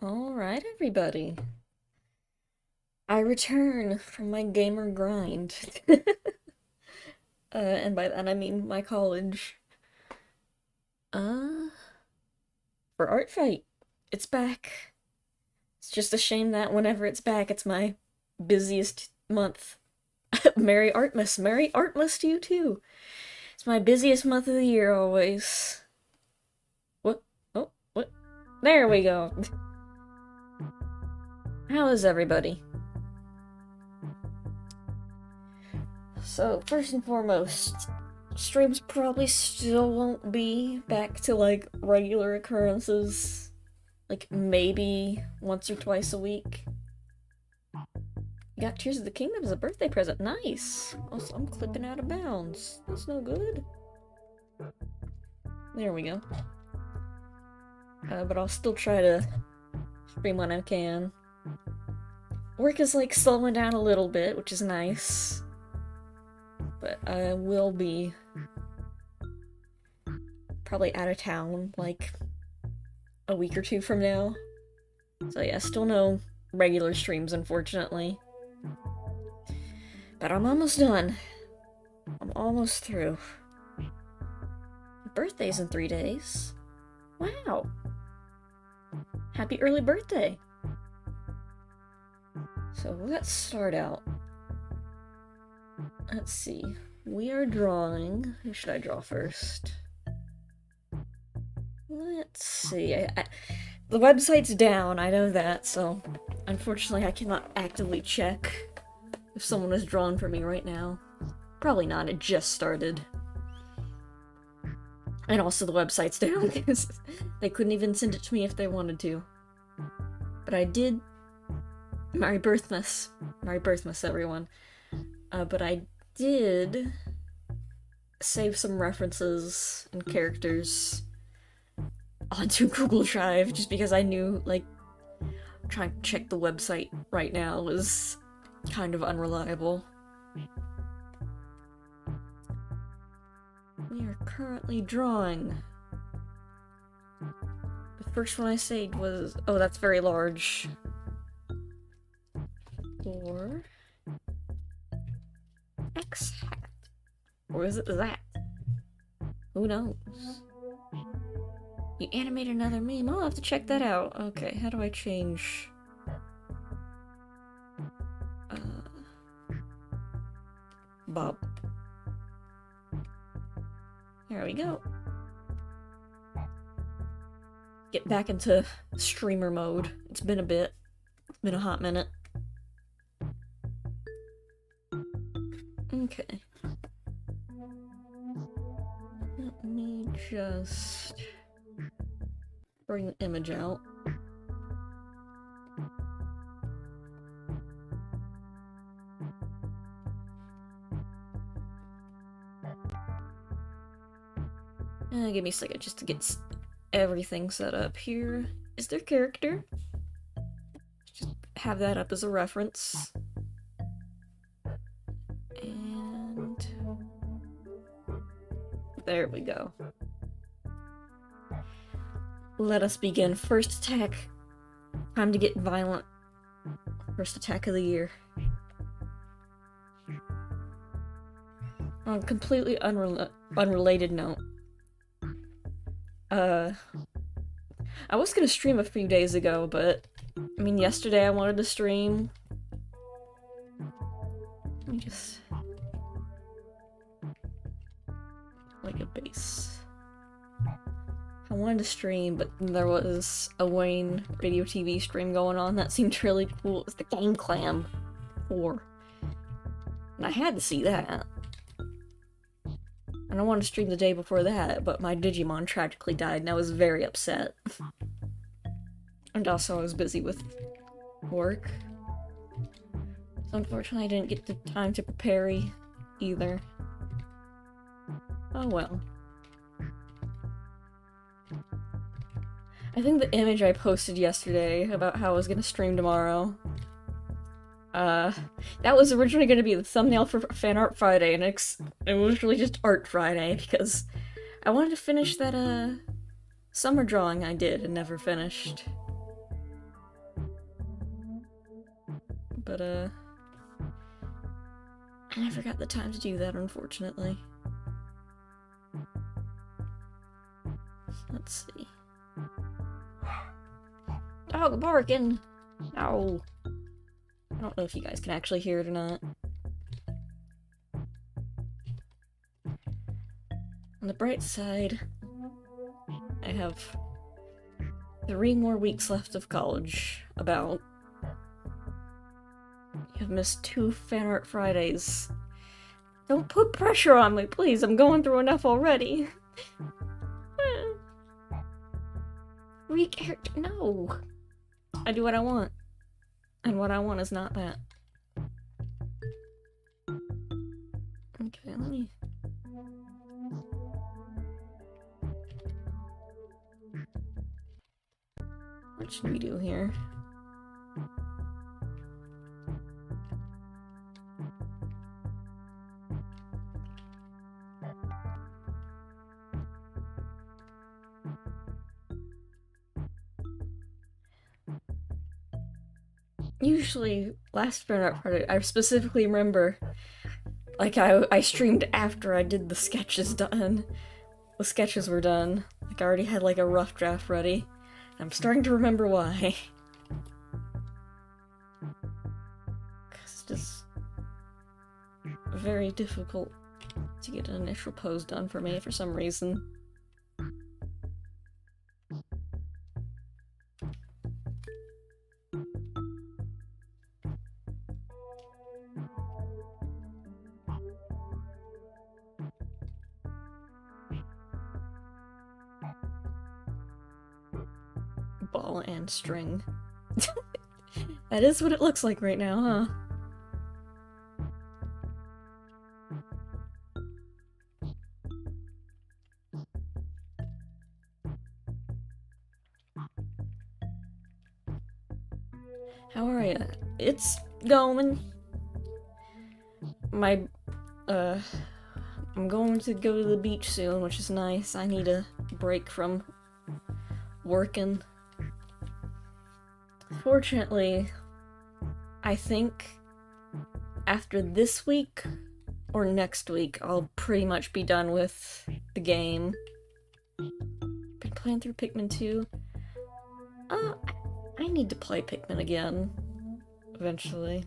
Alright, everybody. I return from my gamer grind. And by that I mean my college. Uh, for Art Fight. It's back. It's just a shame that whenever it's back, it's my busiest month. Merry Artmas. Merry Artmas to you too. It's my busiest month of the year always. What? Oh, what? There we go. How is everybody? So, first and foremost, streams probably still won't be back to like regular occurrences. Like maybe once or twice a week. You got Tears of the Kingdom as a birthday present. Nice! Also, I'm clipping out of bounds. That's no good. There we go. But I'll still try to stream when I can. Work is like slowing down a little bit, which is nice. But I will be probably out of town like a week or two from now. So yeah, still no regular streams, unfortunately. But I'm almost done. I'm almost through. My birthday's in 3 days. Wow. Happy early birthday. So let's start out. Let's see. We are drawing. Who should I draw first? Let's see. The website's down, I know that, so unfortunately I cannot actively check if someone is drawn for me right now. Probably not, it just started. And also the website's down because they couldn't even send it to me if they wanted to. But I did... Merry Birthmas. Merry Birthmas, everyone. But I did save some references and characters onto Google Drive just because I knew, like, trying to check the website right now was kind of unreliable. We are currently drawing. The first one I saved was... Oh, that's very large. Or... X hat. Or is it that? Who knows? You animated another meme? I'll have to check that out. Okay, how do I change... Bob. There we go. Get back into streamer mode. It's been a bit. It's been a hot minute. Okay. Let me just bring the image out. Give me a second just to get everything set up here. Is there character? Just have that up as a reference. And... there we go. Let us begin. First attack. Time to get violent. First attack of the year. On a completely unrelated note. I was gonna stream a few days ago, but I mean, yesterday I wanted to stream. Let me just... like a base. I wanted to stream, but there was a Wayne video TV stream going on that seemed really cool. It was the Game Clam 4. And I had to see that. And I wanted to stream the day before that, but my Digimon tragically died and I was very upset. And also I was busy with work. So unfortunately I didn't get the time to prepare either. Oh well. I think the image I posted yesterday about how I was gonna stream tomorrow, that was originally gonna be the thumbnail for Fan Art Friday, and it was really just Art Friday, because I wanted to finish that, summer drawing I did and never finished. But, I never got the time to do that, unfortunately. Let's see. Dog barking! No! I don't know if you guys can actually hear it or not. On the bright side, I have 3 more weeks left of college, about. I've missed 2 fan art Fridays. Don't put pressure on me, please. I'm going through enough already. Weak character. No. I do what I want. And what I want is not that. Okay, let me... What should we do here? Usually, last fan art party, I specifically remember, like, I streamed after I did the sketches done. The sketches were done. Like, I already had, like, a rough draft ready. I'm starting to remember why. Because it's just very difficult to get an initial pose done for me for some reason. Ball and string. That is what it looks like right now, huh? How are ya? It's going. I'm going to go to the beach soon, which is nice. I need a break from working. Fortunately, I think after this week or next week, I'll pretty much be done with the game. Been playing through Pikmin 2. I need to play Pikmin again, eventually.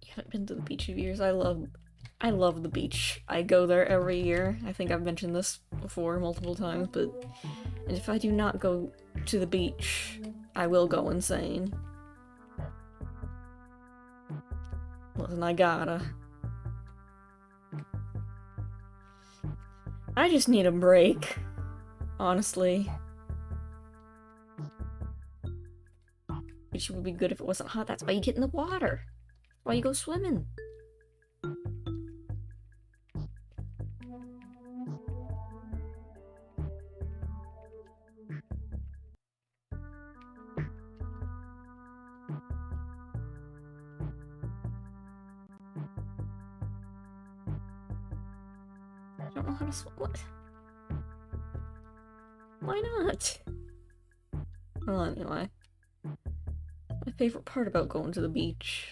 You haven't been to the beach in years. I love the beach. I go there every year. I think I've mentioned this before multiple times, but if I do not go to the beach, I will go insane. Listen, I gotta. I just need a break, honestly. Which would be good if it wasn't hot. That's why you get in the water. Why you go swimming? I don't know how to swim. What? Why not? Well, anyway. My favorite part about going to the beach.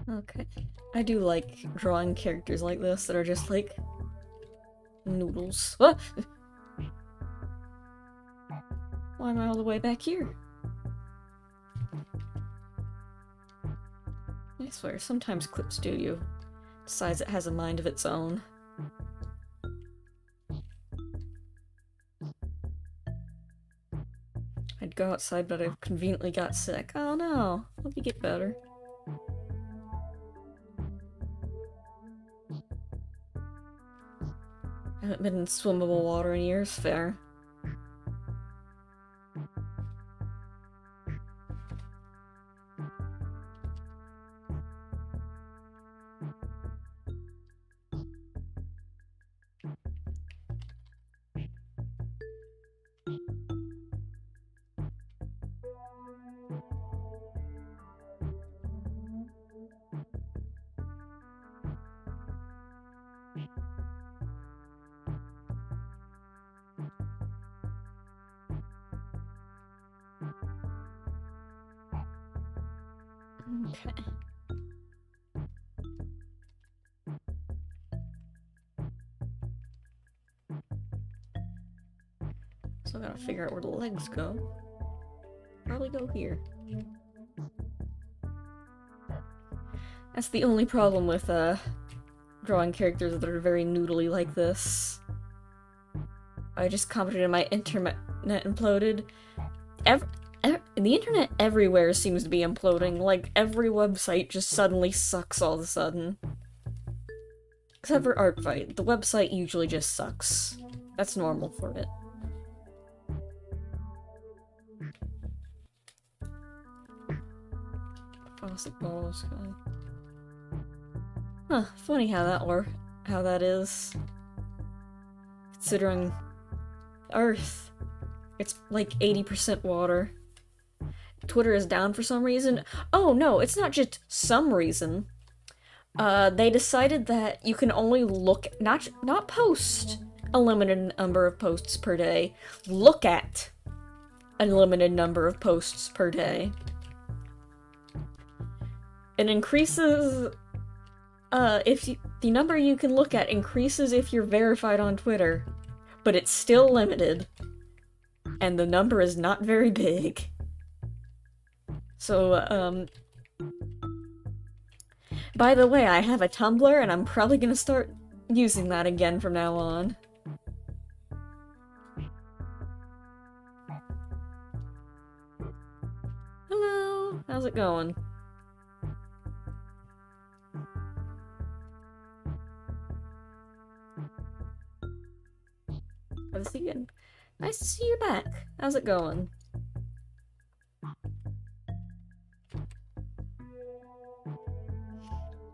Okay. I do like drawing characters like this that are just like noodles. Ah! Why am I all the way back here? I swear, sometimes Clip Studio decides it has a mind of its own. I'd go outside, but I conveniently got sick. Oh no, hope you get better. I haven't been in swimmable water in years, fair. Okay. So I gotta figure out where the legs go. Probably go here. That's the only problem with, drawing characters that are very noodly like this. I just commented and my internet imploded. The internet everywhere seems to be imploding. Like, every website just suddenly sucks all of a sudden. Except for ArtFight. The website usually just sucks. That's normal for it. Faucet balls. Huh, funny how that is. Considering Earth, it's like 80% water. Twitter is down for some reason. Oh no, it's not just some reason. They decided that you can only look, not post a limited number of posts per day. Look at a limited number of posts per day. It increases, the number you can look at increases if you're verified on Twitter, but it's still limited, and the number is not very big. So, by the way, I have a Tumblr, and I'm probably gonna start using that again from now on. Hello, how's it going? Nice to see you back. How's it going?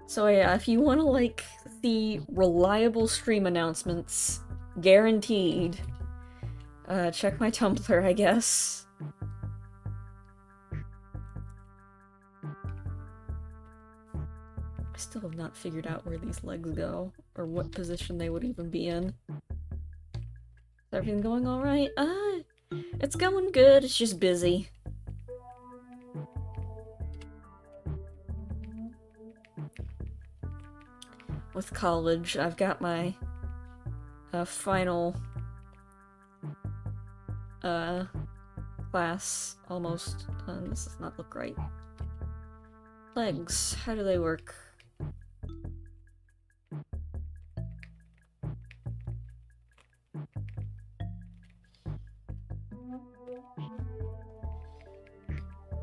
So yeah, if you want to, like, see reliable stream announcements, guaranteed, check my Tumblr, I guess. I still have not figured out where these legs go, or what position they would even be in. Is everything going alright? It's going good, it's just busy. With college, I've got my final class almost done. This does not look right. Legs, how do they work?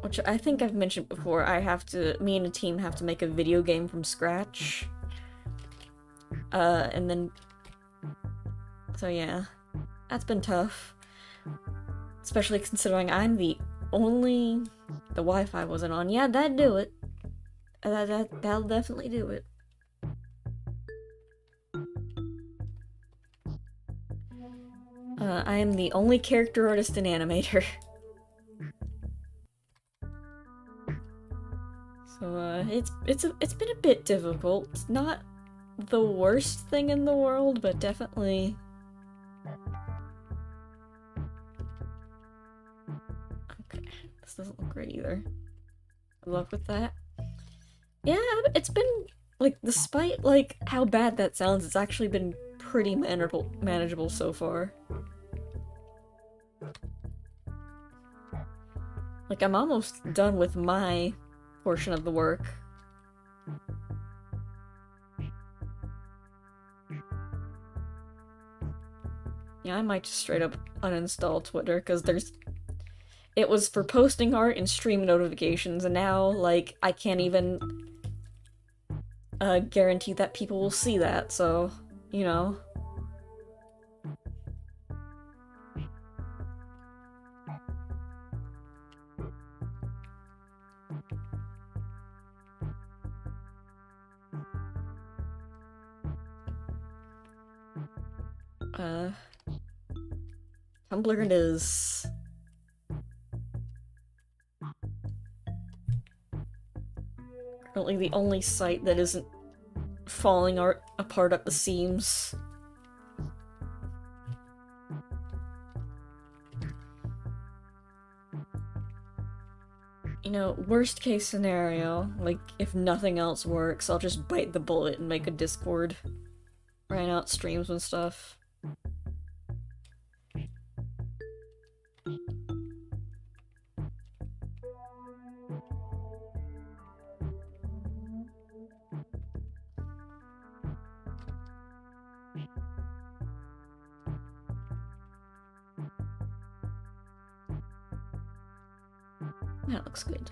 Which I think I've mentioned before, me and a team have to make a video game from scratch. And then... So yeah, that's been tough. Especially considering I'm the only... The Wi-Fi wasn't on. Yeah, that'd do it. That'll definitely do it. I am the only character artist and animator. So, it's been a bit difficult. It's not the worst thing in the world, but definitely... Okay, this doesn't look great either. Good luck with that. Yeah, it's been, like, despite, like, how bad that sounds, it's actually been pretty manageable so far. Like, I'm almost done with my portion of the work. Yeah, I might just straight up uninstall Twitter, because it was for posting art and stream notifications, and now, like, I can't even guarantee that people will see that, so, you know. Tumblr it is. Currently the only site that isn't falling apart at the seams. You know, worst case scenario, like, if nothing else works, I'll just bite the bullet and make a Discord. Trying out streams and stuff. That looks good.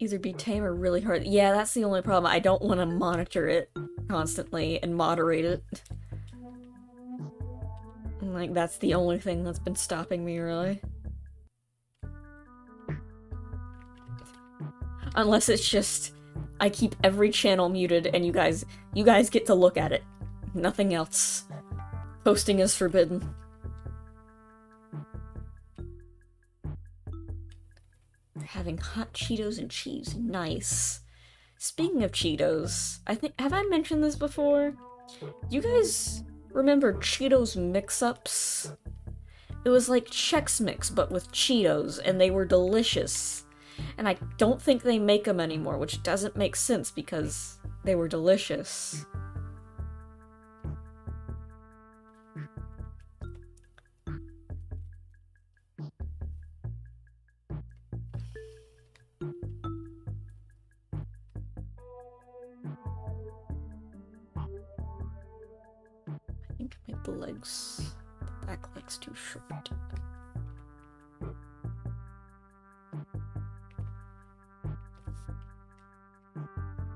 Either be tame or really hard. Yeah, that's the only problem. I don't want to monitor it constantly and moderate it. Like, that's the only thing that's been stopping me, really. Unless it's just, I keep every channel muted and you guys get to look at it. Nothing else. Posting is forbidden. Having hot Cheetos and cheese. Nice. Speaking of Cheetos, have I mentioned this before? You guys remember Cheetos mix-ups? It was like Chex Mix, but with Cheetos, and they were delicious. And I don't think they make them anymore, which doesn't make sense because they were delicious. I think I made the back legs too short.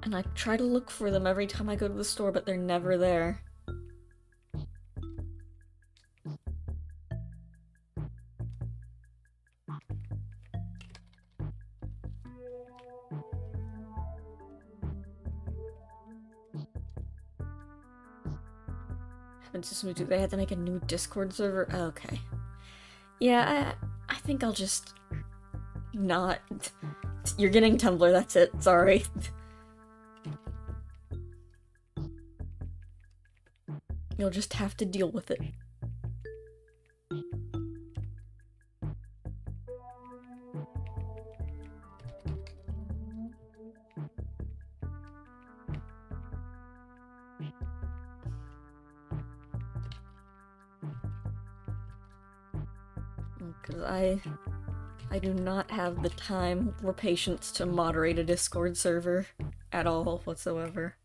And I try to look for them every time I go to the store, but they're never there. They had to make a new Discord server? Okay. Yeah, I think I'll just not... You're getting Tumblr, that's it. Sorry. You'll just have to deal with it. Because I do not have the time or patience to moderate a Discord server at all whatsoever.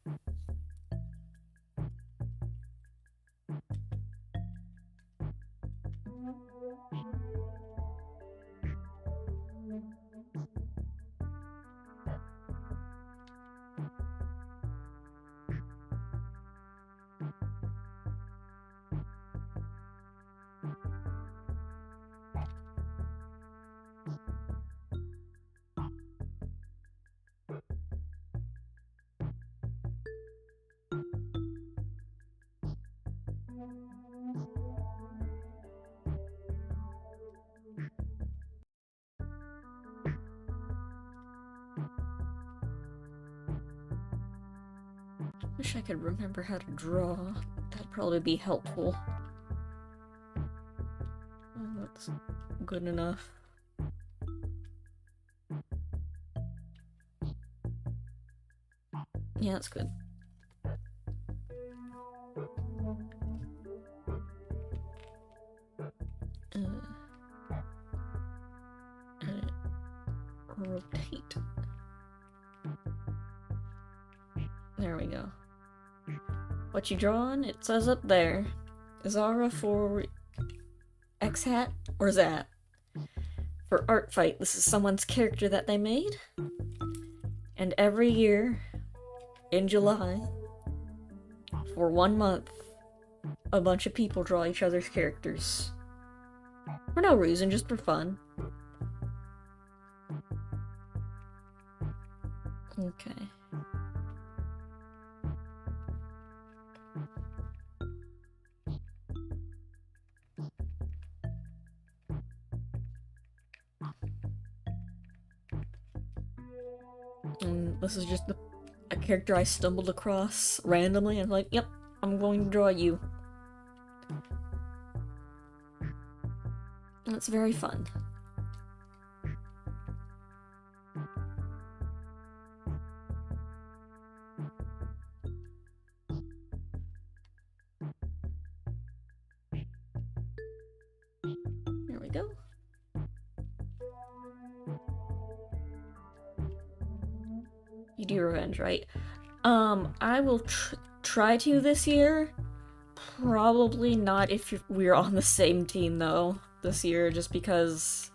Wish I could remember how to draw. That'd probably be helpful. Oh, that's good enough. Yeah, that's good. Rotate. There we go. What you drawing? It says up there. Zara for X-Hat or Zat. For Art Fight, this is someone's character that they made. And every year, in July, for 1 month, a bunch of people draw each other's characters. For no reason, just for fun. Okay. And this is just a character I stumbled across randomly, and I'm like, yep, I'm going to draw you. And it's very fun. There we go. You do revenge, right? I will try to this year. Probably not if we're on the same team, though, this year, just because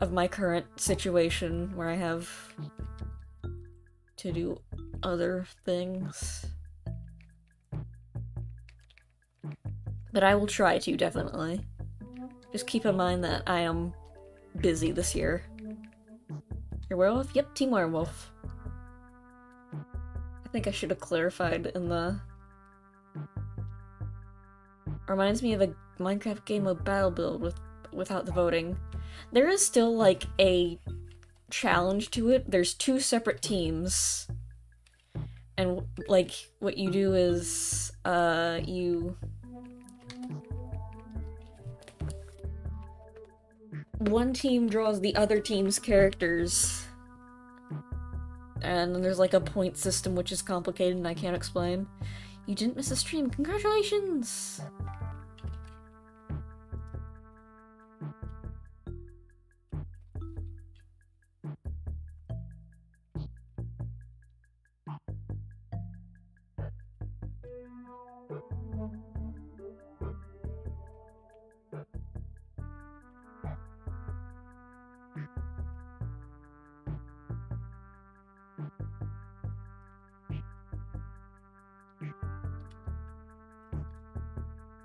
of my current situation where I have to do other things. But I will try to, definitely. Just keep in mind that I am busy this year. Your werewolf? Yep, Team Werewolf. I think I should have clarified in the... Reminds me of a Minecraft game of Battle Build without the voting. There is still, like, a challenge to it. There's 2 separate teams. And, like, what you do is, one team draws the other team's characters. And then there's, like, a point system which is complicated and I can't explain. You didn't miss a stream. Congratulations!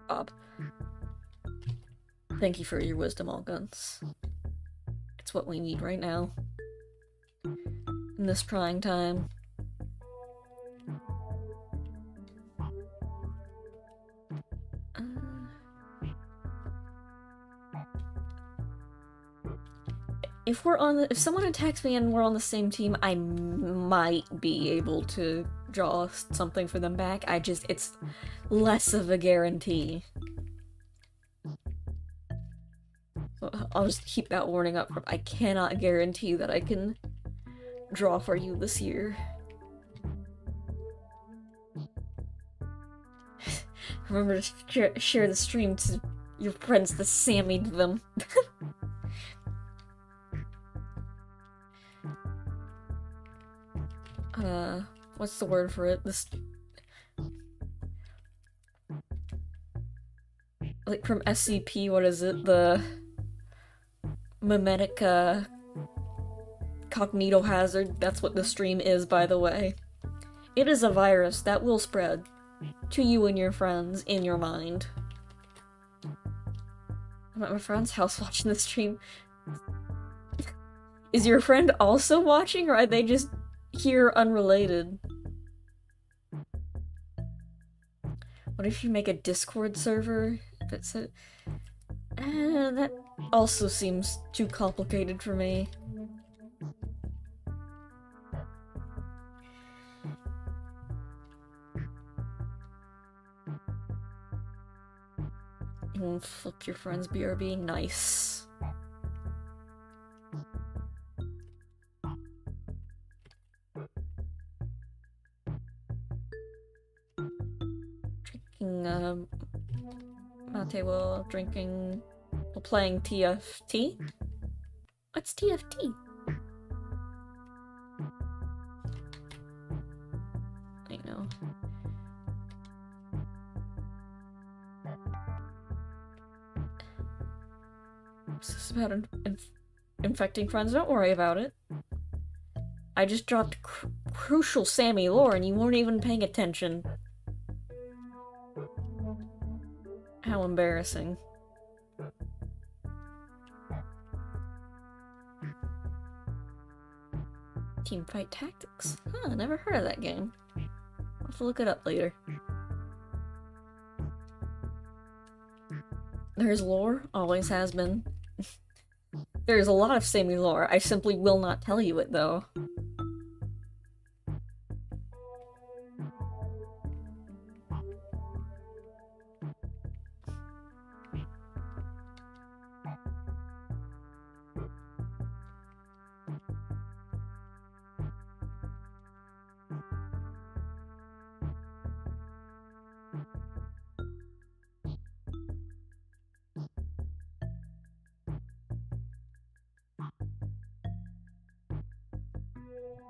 Bob. Thank you for your wisdom, all guns. It's what we need right now. In this trying time. If someone attacks me and we're on the same team, I might be able to draw something for them back. It's less of a guarantee. So I'll just keep that warning up. I cannot guarantee that I can draw for you this year. Remember to share the stream to your friends that Sammy'd them. What's the word for it? Like from SCP, what is it? The mimetic, cognitohazard. That's what the stream is, by the way. It is a virus that will spread to you and your friends in your mind. I'm at my friend's house watching the stream. Is your friend also watching, or are they just here unrelated? What if you make a Discord server? That's it. That also seems too complicated for me. Fuck your friends, BRB. Nice. Drinking, mate while drinking... while playing TFT? What's TFT? I know. stress about infecting friends. Don't worry about it. I just dropped crucial Sammy lore and you weren't even paying attention. How embarrassing. Teamfight Tactics. Huh, never heard of that game. I'll have to look it up later. There's lore, always has been. There's a lot of Sammy lore. I simply will not tell you it, though.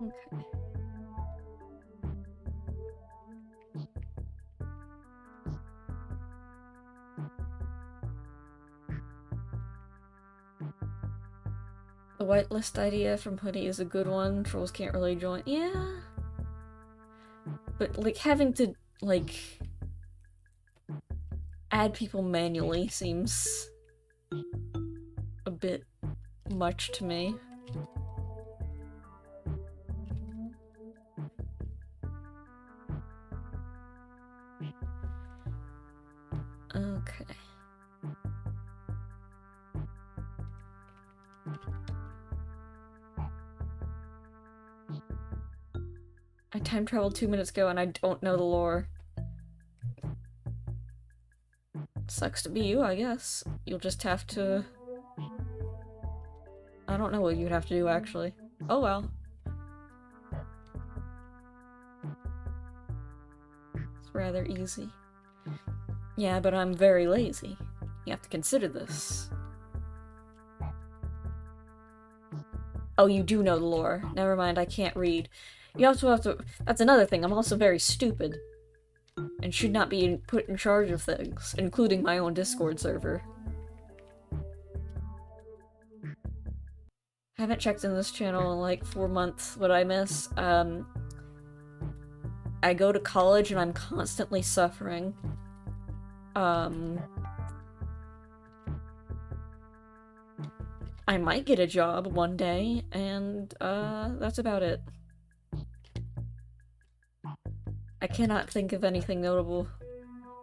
Okay. The whitelist idea from Hoodie is a good one. Trolls can't really join. Yeah. But, like, having to, like, add people manually seems a bit much to me. Okay. I time traveled 2 minutes ago and I don't know the lore. Sucks to be you, I guess. You'll just have to... I don't know what you'd have to do, actually. Oh well. It's rather easy. Yeah, but I'm very lazy. You have to consider this. Oh, you do know the lore. Never mind, I can't read. You also have to... That's another thing, I'm also very stupid. And should not be put in charge of things, including my own Discord server. I haven't checked in this channel in like 4 months. What I miss? I go to college and I'm constantly suffering. I might get a job one day, and that's about it. I cannot think of anything notable.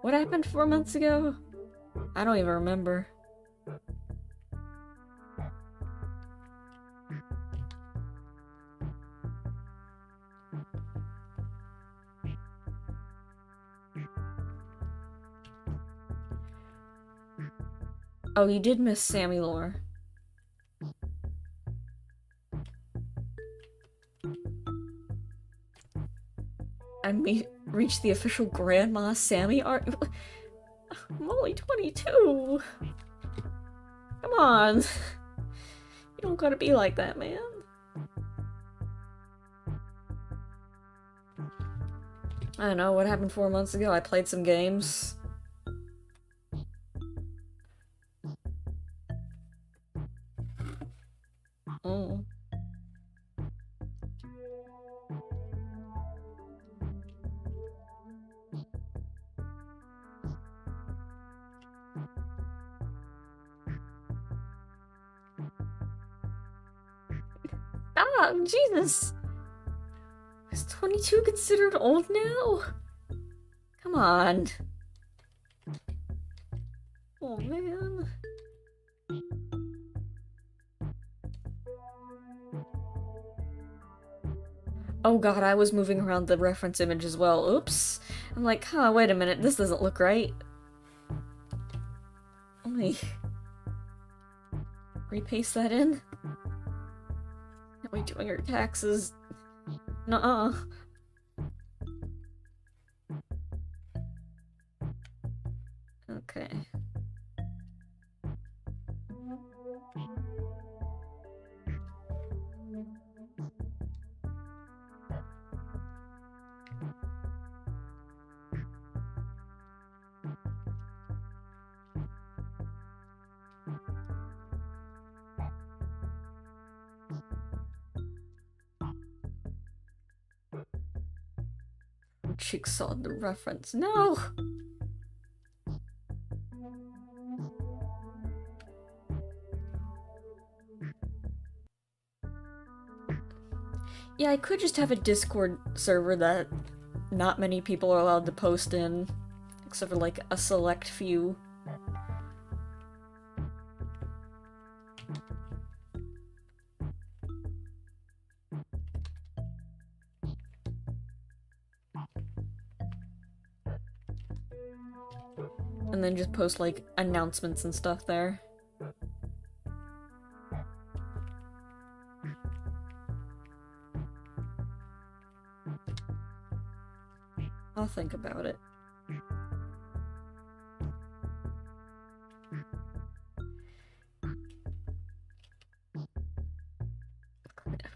What happened 4 months ago? I don't even remember. Oh, you did miss Sammy lore. I reached the official Grandma Sammy art. I'm only 22. Come on. You don't gotta be like that, man. I don't know what happened 4 months ago. I played some games. Oh. Ah, Jesus! Is 22 considered old now? Come on. Oh, man. Oh god, I was moving around the reference image as well. Oops. I'm like, huh, wait a minute, this doesn't look right. Let me repaste that in. Am I doing her taxes? Nuh-uh. Okay. Jigsaw the reference. No! Yeah, I could just have a Discord server that not many people are allowed to post in, except for like a select few. And then just post like announcements and stuff there. I'll think about it.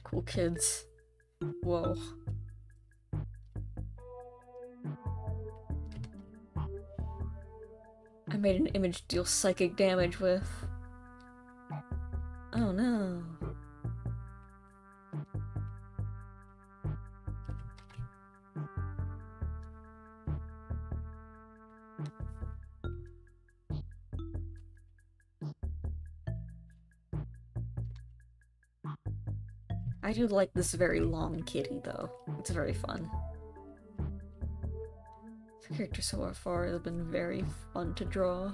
Cool kids. Whoa. I made an image deal psychic damage with. Oh no. I do like this very long kitty though. It's very fun. The character so far has been very fun to draw.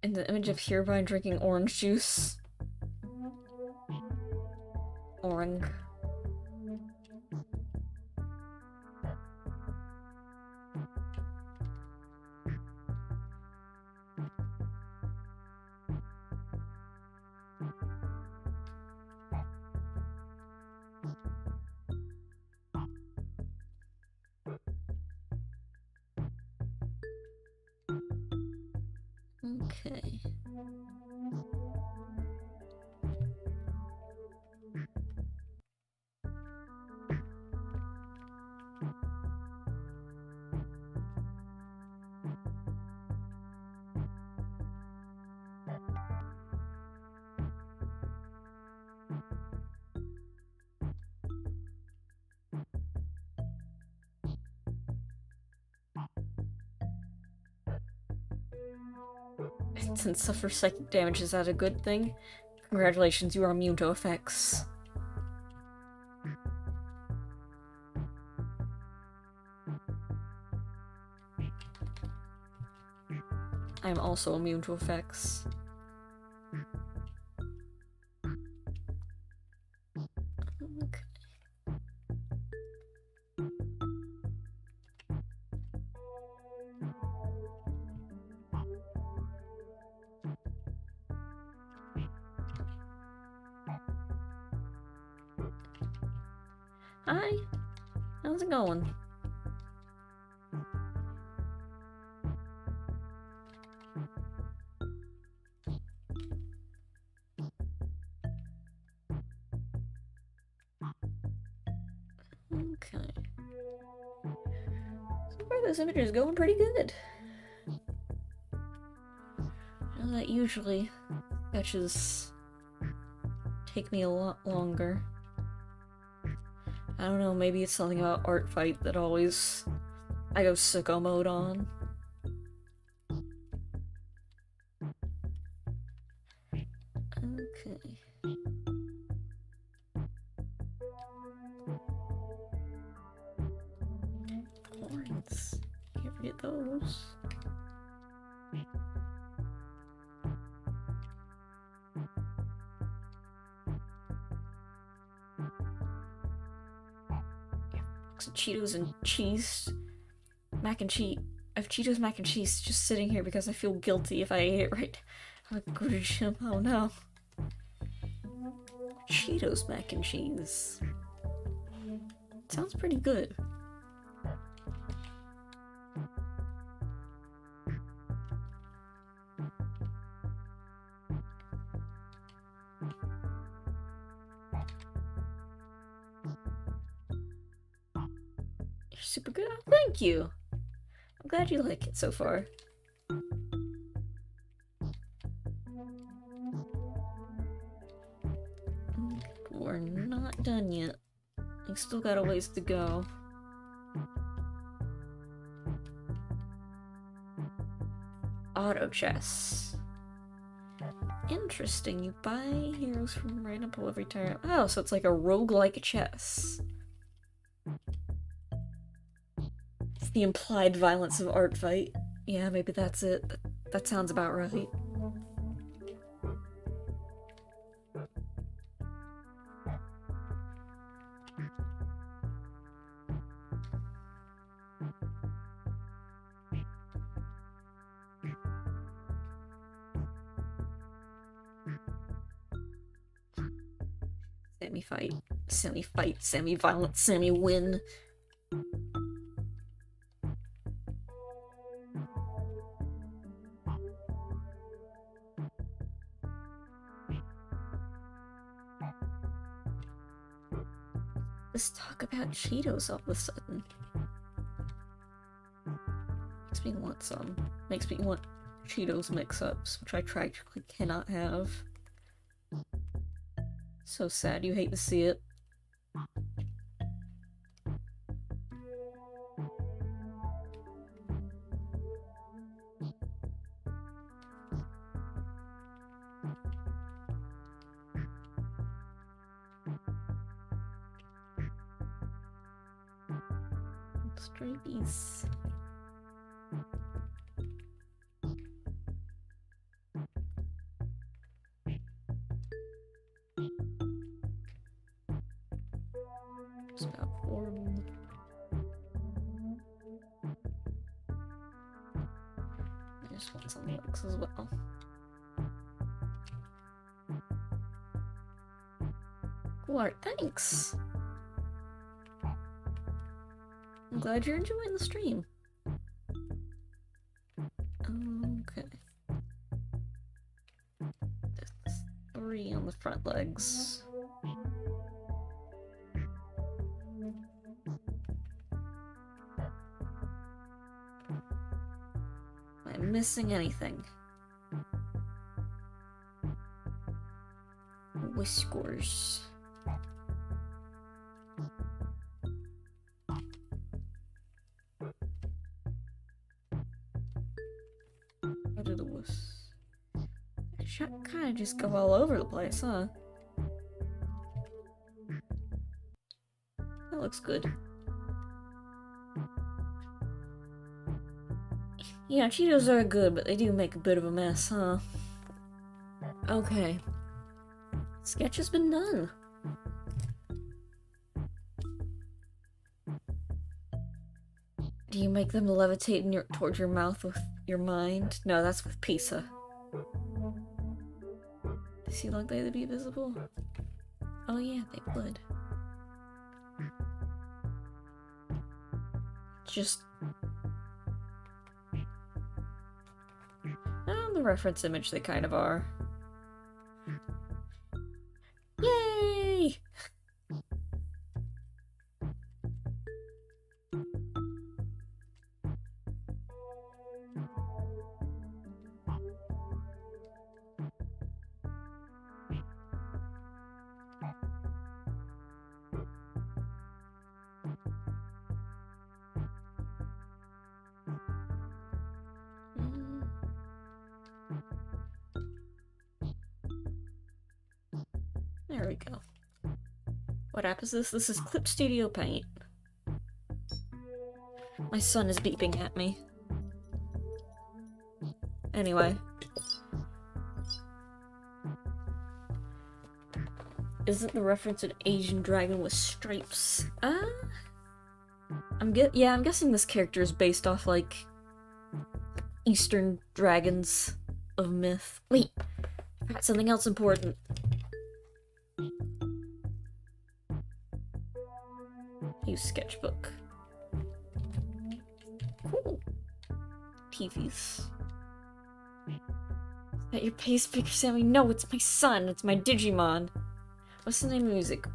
In the image of Herobrine drinking orange juice. Orange. Okay. Since suffer psychic damage, is that a good thing? Congratulations, you are immune to effects. I am also immune to effects. Okay. Hi, how's it going? Okay. So far this image is going pretty good. And that usually sketches take me a lot longer. I don't know, maybe it's something about Art Fight that always I go sicko mode on. Okay. Horns. Can't forget those. Cheetos and cheese mac and cheese. I have Cheetos mac and cheese just sitting here because I feel guilty if I ate it right. Oh no. Cheetos mac and cheese. Sounds pretty good. You're super good. Oh, thank you. I'm glad you like it so far. We're not done yet. We've still got a ways to go. Auto chess. Interesting. You buy heroes from random pool every turn. Oh, so it's like a roguelike chess. It's the implied violence of art fight. Yeah, maybe that's it. That sounds about right. Semi-fight, semi-fight, semi-violent, semi-win. Let's talk about Cheetos all of a sudden. Makes me want some. Makes me want Cheetos mix-ups, which I tragically cannot have. So sad, you hate to see it. Strippies. It's about 4 of them. I just want some looks as well. Cool art, thanks! I'm glad you're enjoying the stream. Okay. There's 3 on the front legs. Am I missing anything? Whiskers. Kind of just go all over the place, huh? That looks good. Yeah, Cheetos are good, but they do make a bit of a mess, huh? Okay. Sketch has been done. Do you make them levitate towards your mouth with your mind? No, that's with pizza. They seem like they'd be visible. Oh yeah, they would. Just... on the reference image they kind of are. Yay! There we go. What app is this? This is Clip Studio Paint. My son is beeping at me. Anyway. Isn't the reference an Asian dragon with stripes? I'm guessing this character is based off, like, Eastern dragons of myth. Wait, I got something else important. Use sketchbook. Cool. TVs. Is that your pace picker, Sammy? No, it's my son. It's my Digimon. What's the name of the music?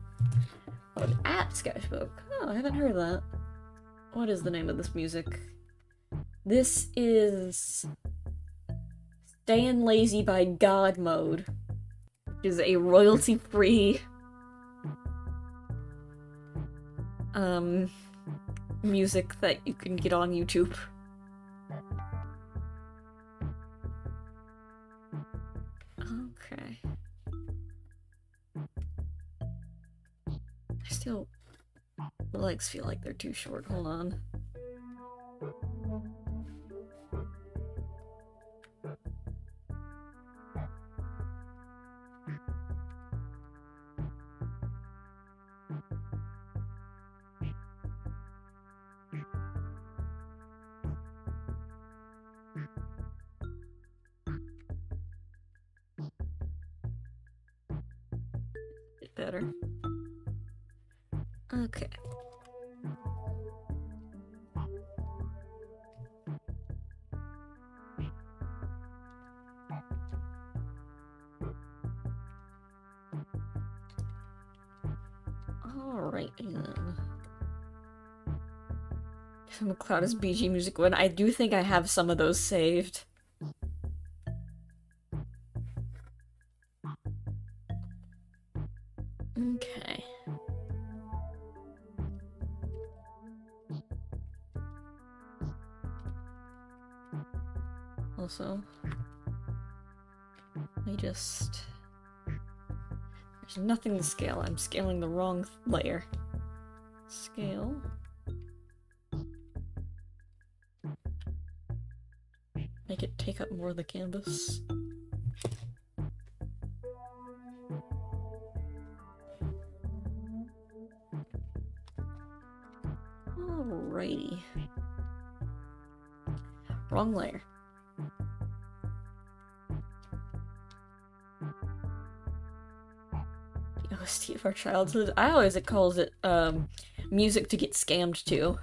Oh, an app sketchbook. Oh, I haven't heard of that. What is the name of this music? This is Stayin' Lazy by God Mode, which is a royalty-free music that you can get on YouTube. Okay. My legs feel like they're too short. Hold on. Bit better. Okay. Alright then. McCloud is BG Music 1. I do think I have some of those saved. Okay. Also, there's nothing to scale. I'm scaling the wrong layer. Scale. Make it take up more of the canvas. Alrighty. Wrong layer. The OST of our childhood. I always calls it music to get scammed to.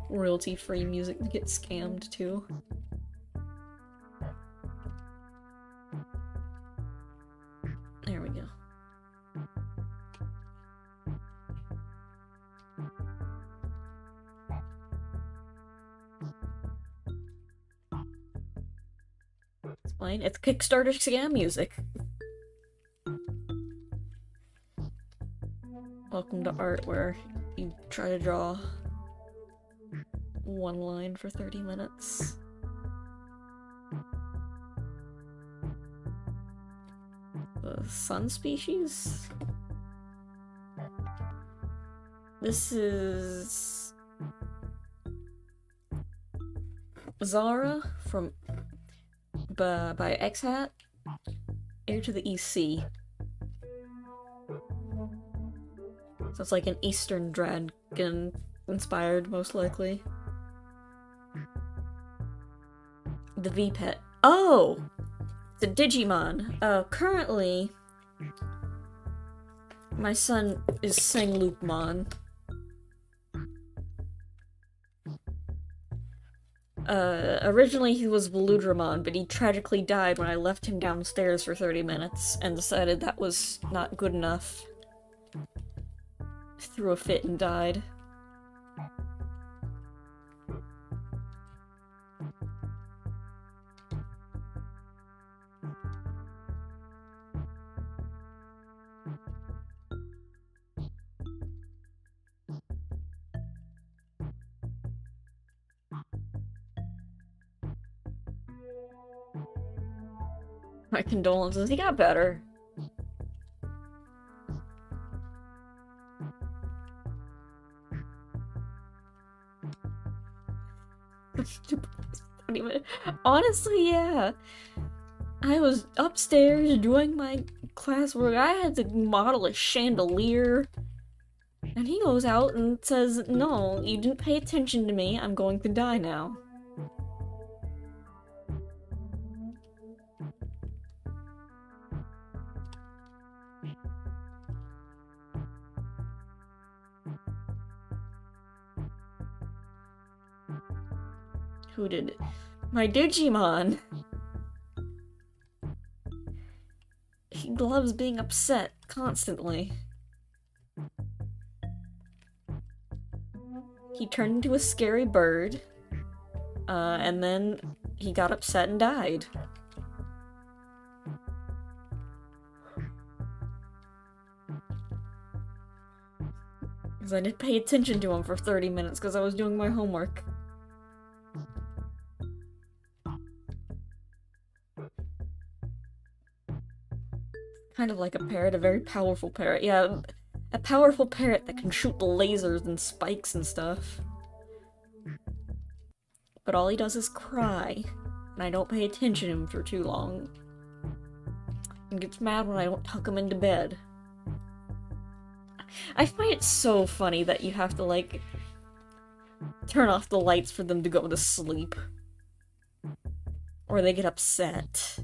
Royalty-free music to get scammed to. There we go. It's fine. It's Kickstarter scam music. Welcome to art where you try to draw one line for 30 minutes. The sun species? This is Zara from by X-Hat, Heir to the EC. So it's like an Eastern dragon inspired, most likely. The V-Pet. Oh! It's a Digimon. Currently, my son is Sangloopmon. Originally he was Veludramon, but he tragically died when I left him downstairs for 30 minutes and decided that was not good enough. Threw a fit and died. My condolences, he got better. Honestly, yeah. I was upstairs doing my classwork. I had to model a chandelier. And he goes out and says, "No, you didn't pay attention to me. I'm going to die now." Who did it? My Digimon! He loves being upset constantly. He turned into a scary bird, and then he got upset and died. Because I didn't pay attention to him for 30 minutes because I was doing my homework. Kind of like a parrot, a very powerful parrot. Yeah, a powerful parrot that can shoot lasers and spikes and stuff. But all he does is cry, and I don't pay attention to him for too long. And gets mad when I don't tuck him into bed. I find it so funny that you have to, like, turn off the lights for them to go to sleep. Or they get upset.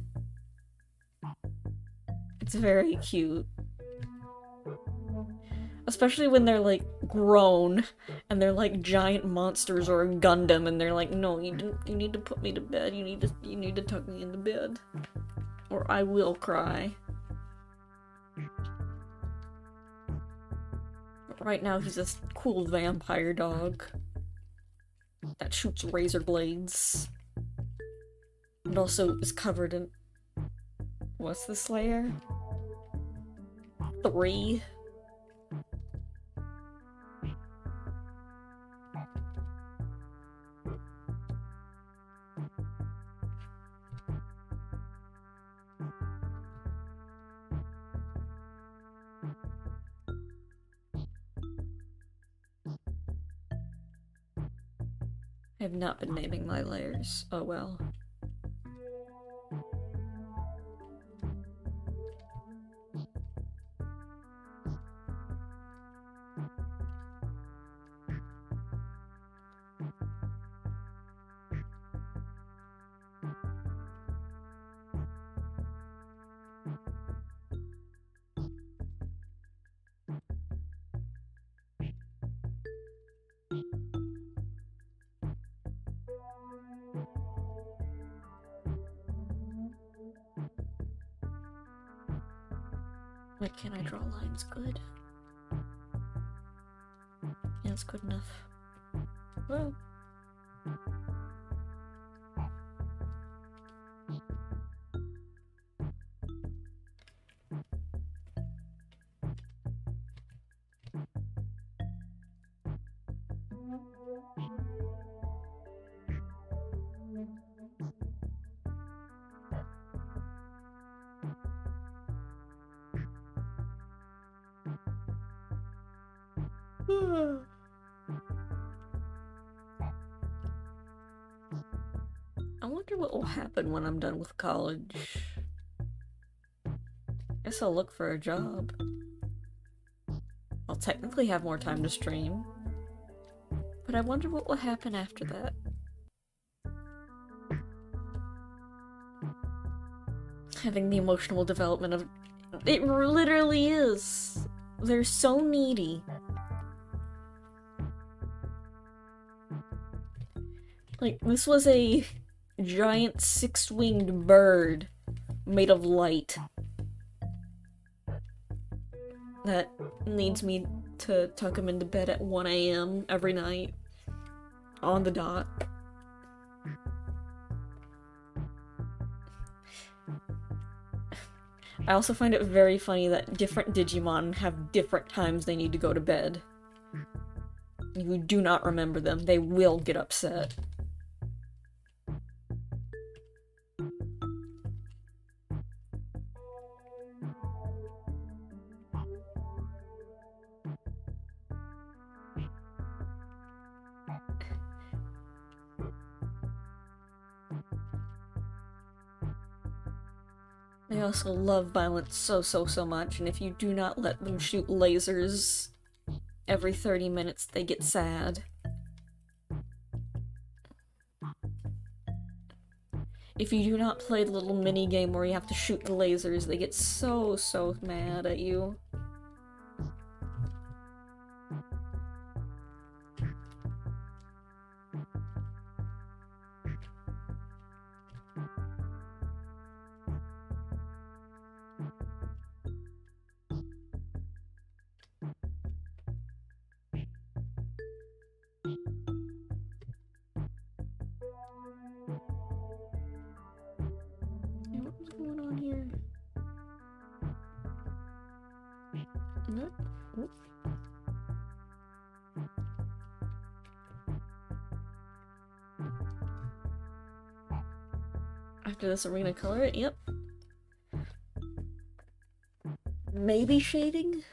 It's very cute. Especially when they're, like, grown, and they're like giant monsters or a Gundam, and they're like, "No, you need to put me to bed, you need to tuck me into bed. Or I will cry." Right now he's a cool vampire dog that shoots razor blades. And also is covered in... What's this layer? 3? I have not been naming my layers. Oh well. Why can't I draw lines good? Yeah, it's good enough. Well. I wonder what will happen when I'm done with college. Guess I'll look for a job. I'll technically have more time to stream. But I wonder what will happen after that. Having the emotional development of... It literally is! They're so needy. Like, this was a giant six-winged bird made of light that needs me to tuck him into bed at 1 AM every night on the dot. I also find it very funny that different Digimon have different times they need to go to bed. You do not remember them, they will get upset. They also love violence so much, and if you do not let them shoot lasers every 30 minutes, they get sad. If you do not play the little mini game where you have to shoot the lasers, they get so mad at you. What's going on here? Nope. Oop. After this, are we gonna color it? Yep. Maybe shading?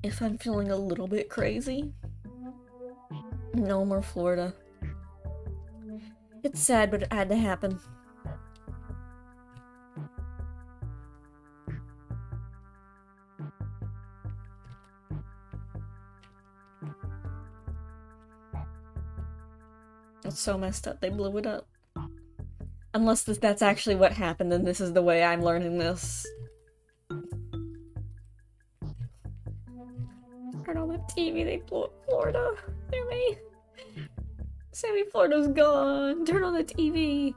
If I'm feeling a little bit crazy. No more Florida. It's sad, but it had to happen. It's so messed up, they blew it up. Unless that's actually what happened, then this is the way I'm learning this. Turn on the TV, they blew up Florida. Sammy! Sammy, Florida's gone! Turn on the TV!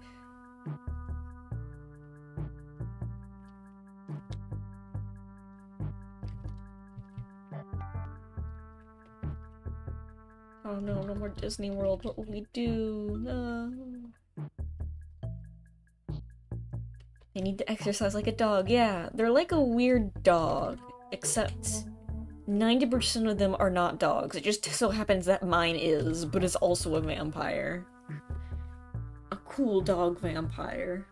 Oh no, no more Disney World, what will we do? No. They need to exercise like a dog. Yeah, they're like a weird dog, except 90% of them are not dogs. It just so happens that mine is, but is also a vampire. A cool dog vampire.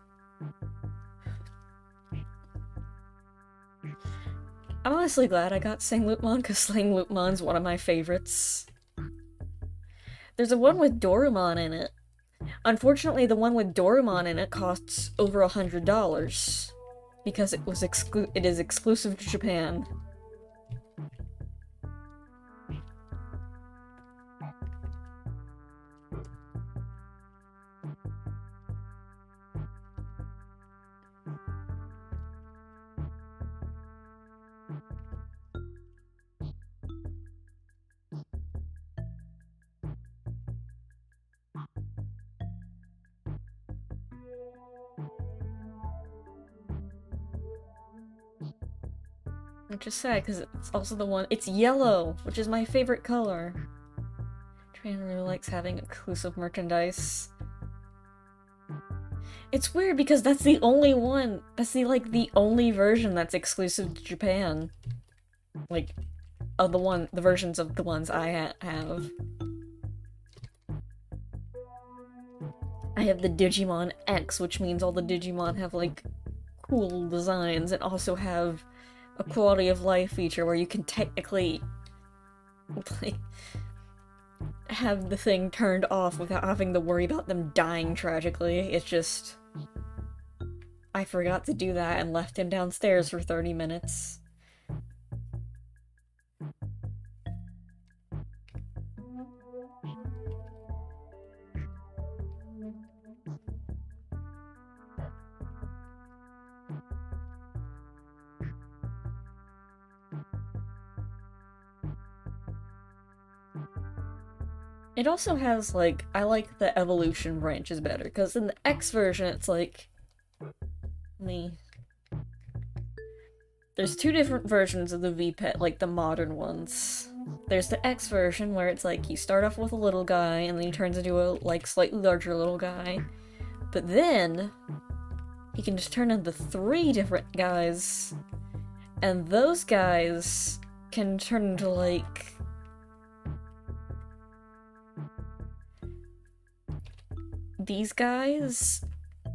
I'm honestly glad I got Sang Lupmon, because Sang Lupmon's one of my favorites. There's a one with Dorumon in it. Unfortunately, the one with Dorumon in it costs over $100 because it is exclusive to Japan. Which is sad, because it's also the one- it's yellow, which is my favorite color. Japan really likes having exclusive merchandise. It's weird because that's the only one- that's the only version that's exclusive to Japan. Like, of the versions of the ones I have. I have the Digimon X, which means all the Digimon have, like, cool designs and also have a quality of life feature where you can technically like have the thing turned off without having to worry about them dying tragically. It's just I forgot to do that and left him downstairs for 30 minutes. It also has, like, I like the evolution branches better, because in the X version, it's like... There's two different versions of the V-Pet, like the modern ones. There's the X version, where it's like, you start off with a little guy, and then he turns into a, like, slightly larger little guy. But then, he can just turn into 3 different guys, and those guys can turn into, like... these guys,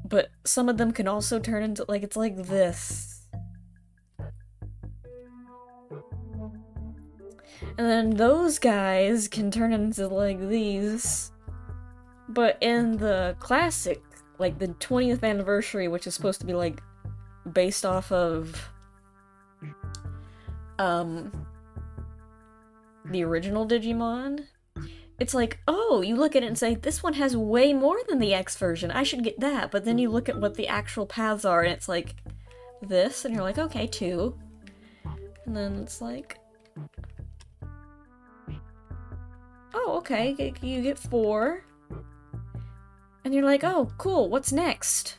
but some of them can also turn into, like, it's like this. And then those guys can turn into, like, these. But in the classic like, the 20th anniversary, which is supposed to be, like, based off of, the original Digimon. It's like, oh, you look at it and say, this one has way more than the X version, I should get that, but then you look at what the actual paths are, and it's like, this, and you're like, okay, 2. And then it's like, oh, okay, you get 4. And you're like, oh, cool, what's next?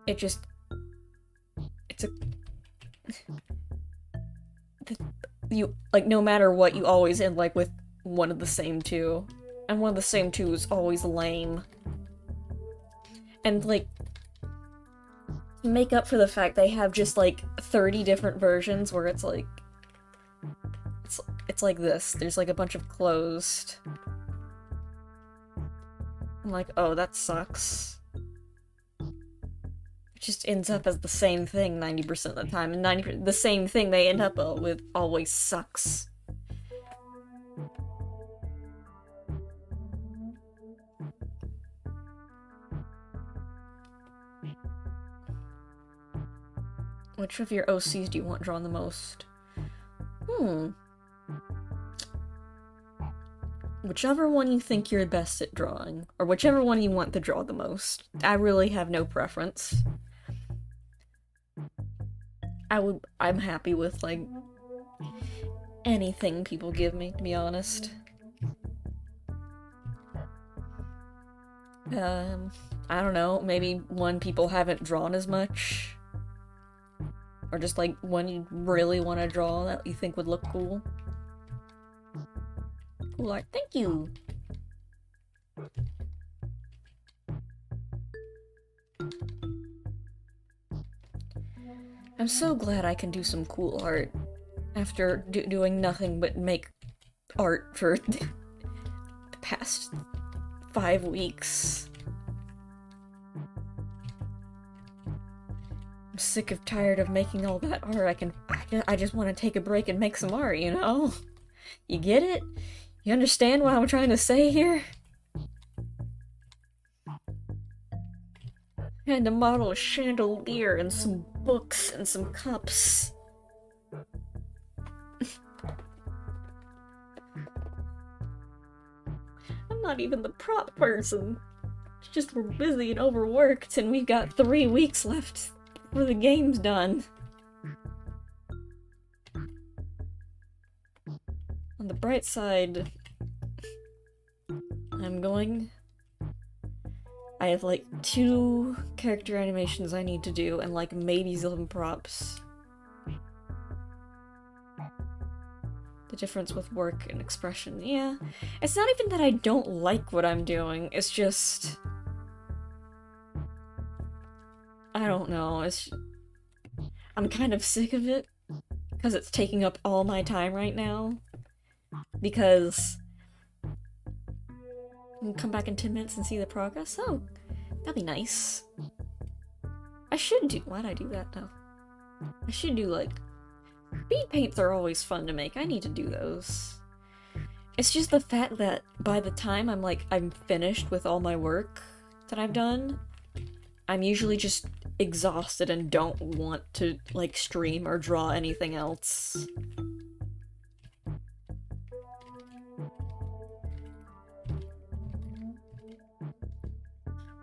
It's a... You, like, no matter what, you always end, like, with one of the same 2. And one of the same 2 is always lame. And, like, make up for the fact they have just, like, 30 different versions where it's, like... It's like this. There's, like, a bunch of closed. I'm like, oh, that sucks. It just ends up as the same thing 90% of the time, and the same thing they end up with always sucks. Which of your OCs do you want drawn the most? Whichever one you think you're best at drawing, or whichever one you want to draw the most. I really have no preference. I'm happy with, like, anything people give me, to be honest. I don't know, maybe one people haven't drawn as much. Or just, like, one you really want to draw that you think would look cool. Cool art, thank you! I'm so glad I can do some cool art after doing nothing but make art for the past 5 weeks. I'm sick of tired of making all that art. I just want to take a break and make some art, you know? You get it? You understand what I'm trying to say here? I had to model a chandelier and some books and some cups. I'm not even the prop person. It's just we're busy and overworked, and we've got 3 weeks left before the game's done. On the bright side, I have, like, 2 character animations I need to do, and, like, maybe some props. The difference with work and expression, yeah. It's not even that I don't like what I'm doing, it's just... I don't know, I'm kind of sick of it, because it's taking up all my time right now. Because... I'll come back in 10 minutes and see the progress? Oh, that'd be nice. I should do... Why'd I do that now? I should do, like... Speed paints are always fun to make. I need to do those. It's just the fact that by the time I'm finished with all my work that I've done, I'm usually just exhausted and don't want to, like, stream or draw anything else.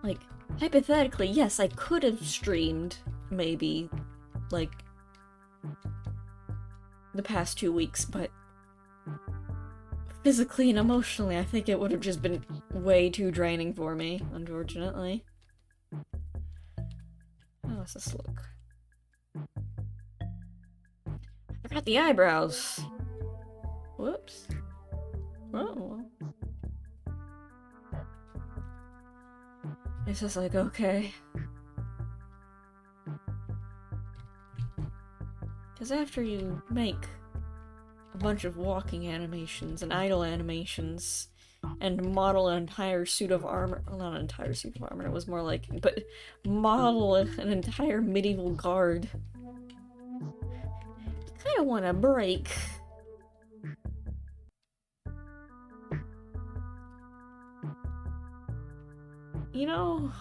Like, hypothetically, yes, I could have streamed, maybe, like, the past 2 weeks, but physically and emotionally, I think it would have just been way too draining for me, unfortunately. How does this look? I forgot the eyebrows! Whoops. Oh. It's just like, okay. Because after you make a bunch of walking animations and idle animations and model an entire suit of armor, well, not an entire suit of armor, it was more like, but model an entire medieval guard, you kind of want a break. You know...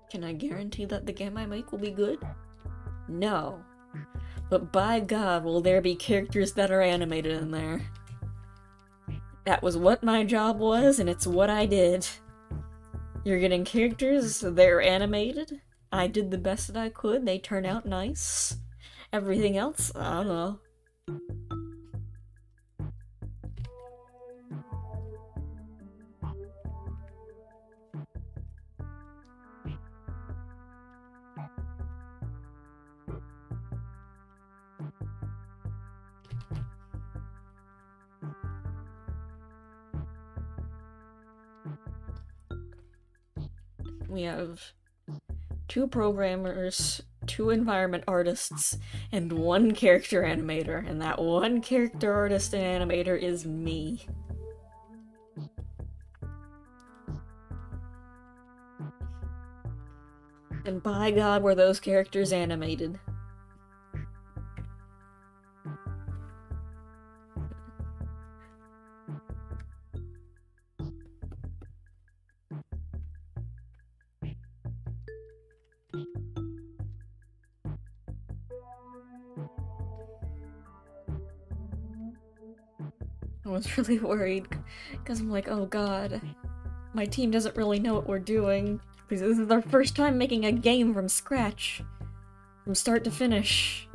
Can I guarantee that the game I make will be good? No. But by God, will there be characters that are animated in there. That was what my job was, and it's what I did. You're getting characters, they're animated. I did the best that I could, they turn out nice. Everything else, I don't know. We have 2 programmers, 2 environment artists, and 1 character animator, and that 1 character artist and animator is me. And by God, were those characters animated. I was really worried, because I'm like, oh God, my team doesn't really know what we're doing, because this is our first time making a game from scratch, from start to finish.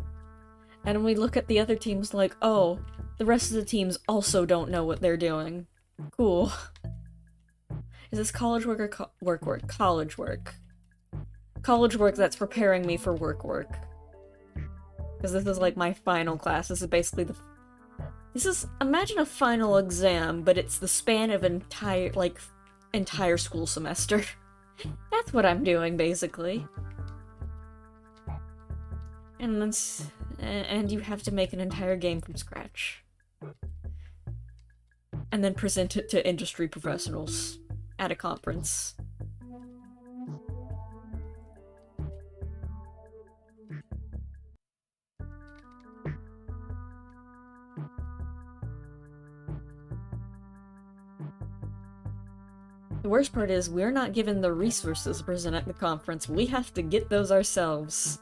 And we look at the other teams like, oh, the rest of the teams also don't know what they're doing. Cool. Is this college work or work? College work. College work that's preparing me for work. Because this is like my final class. This is basically the... imagine a final exam, but it's the span of entire school semester. That's what I'm doing, basically. And you have to make an entire game from scratch. And then present it to industry professionals at a conference. The worst part is, we're not given the resources to present at the conference. We have to get those ourselves.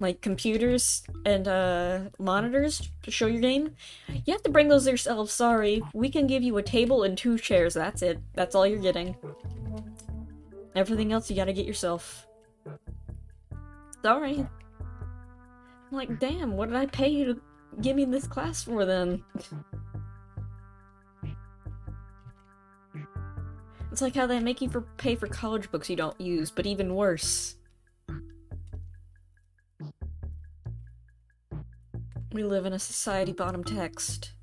Like computers and monitors to show your game. You have to bring those yourself, sorry. We can give you a table and 2 chairs, that's it. That's all you're getting. Everything else you gotta get yourself. Sorry. I'm like, damn, what did I pay you to give me this class for then? It's like how they make you pay for college books you don't use, but even worse. We live in a society bottom text.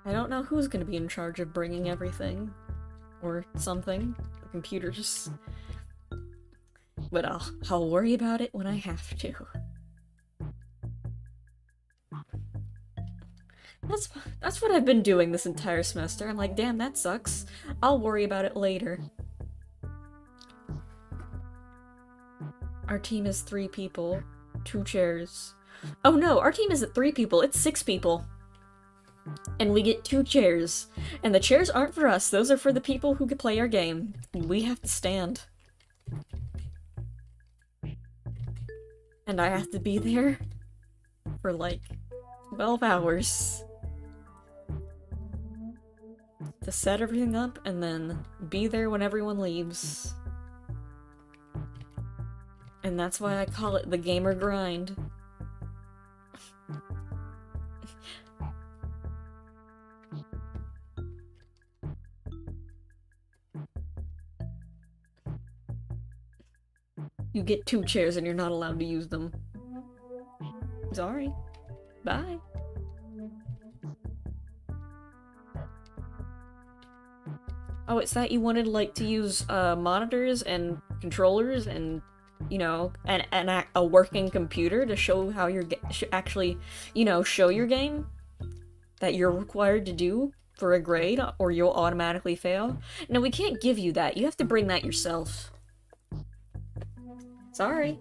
I don't know who's gonna be in charge of bringing everything. Or something. The computers. But I'll worry about it when I have to. That's what I've been doing this entire semester. I'm like, damn, that sucks. I'll worry about it later. Our team is 3 people. 2 chairs. Oh no, our team isn't 3 people, it's 6 people. And we get 2 chairs. And the chairs aren't for us, those are for the people who can play our game. We have to stand. And I have to be there for like 12 hours. To set everything up and then be there when everyone leaves. And that's why I call it the gamer grind. You get 2 chairs and you're not allowed to use them. Sorry. Bye. Oh, it's that you wanted, like, to use, monitors and controllers and, you know, a working computer to show how you're actually, you know, show your game that you're required to do for a grade, or you'll automatically fail. No, we can't give you that. You have to bring that yourself. Sorry.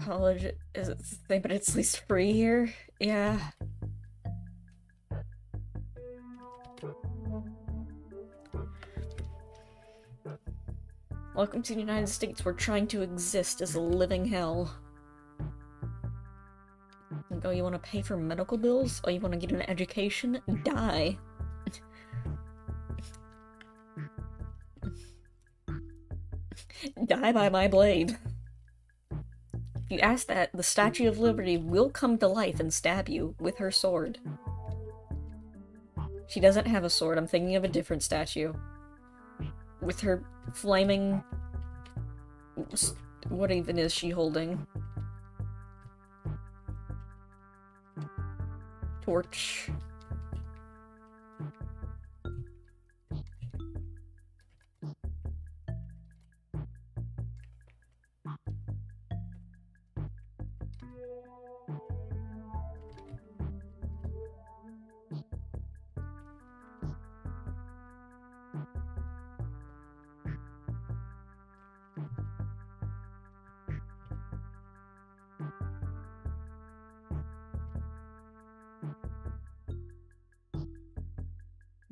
College is the thing, but it's at least free here. Yeah. Welcome to the United States. We're trying to exist as a living hell. Like, oh, you want to pay for medical bills? Oh, you want to get an education? Die. Die by my blade. If you ask that, the Statue of Liberty will come to life and stab you with her sword. She doesn't have a sword. I'm thinking of a different statue. With her flaming... What even is she holding? Torch.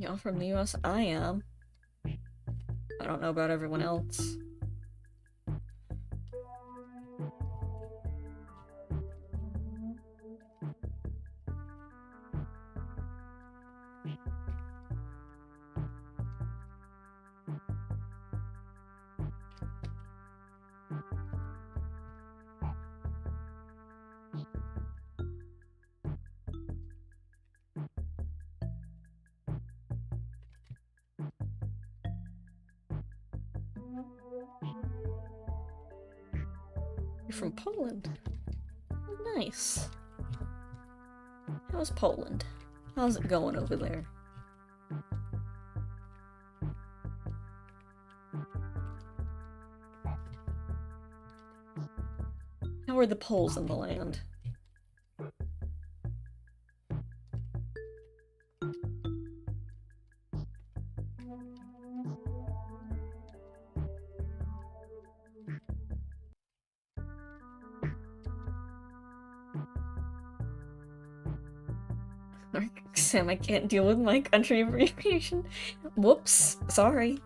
Y'all from the US? I am. I don't know about everyone else. You're from Poland? Nice. How's Poland? How's it going over there? How are the Poles in the land? Sam, I can't deal with my country abbreviation. Whoops, sorry.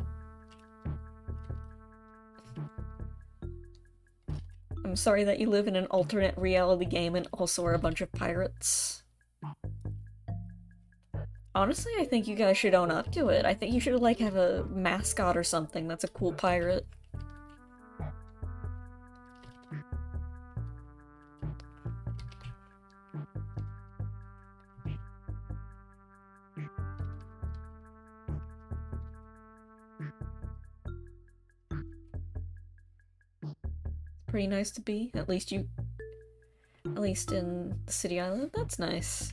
I'm sorry that you live in an alternate reality game and also are a bunch of pirates. Honestly, I think you guys should own up to it. I think you should, like, have a mascot or something that's a cool pirate. Pretty nice to be. At least in the city I live. That's nice.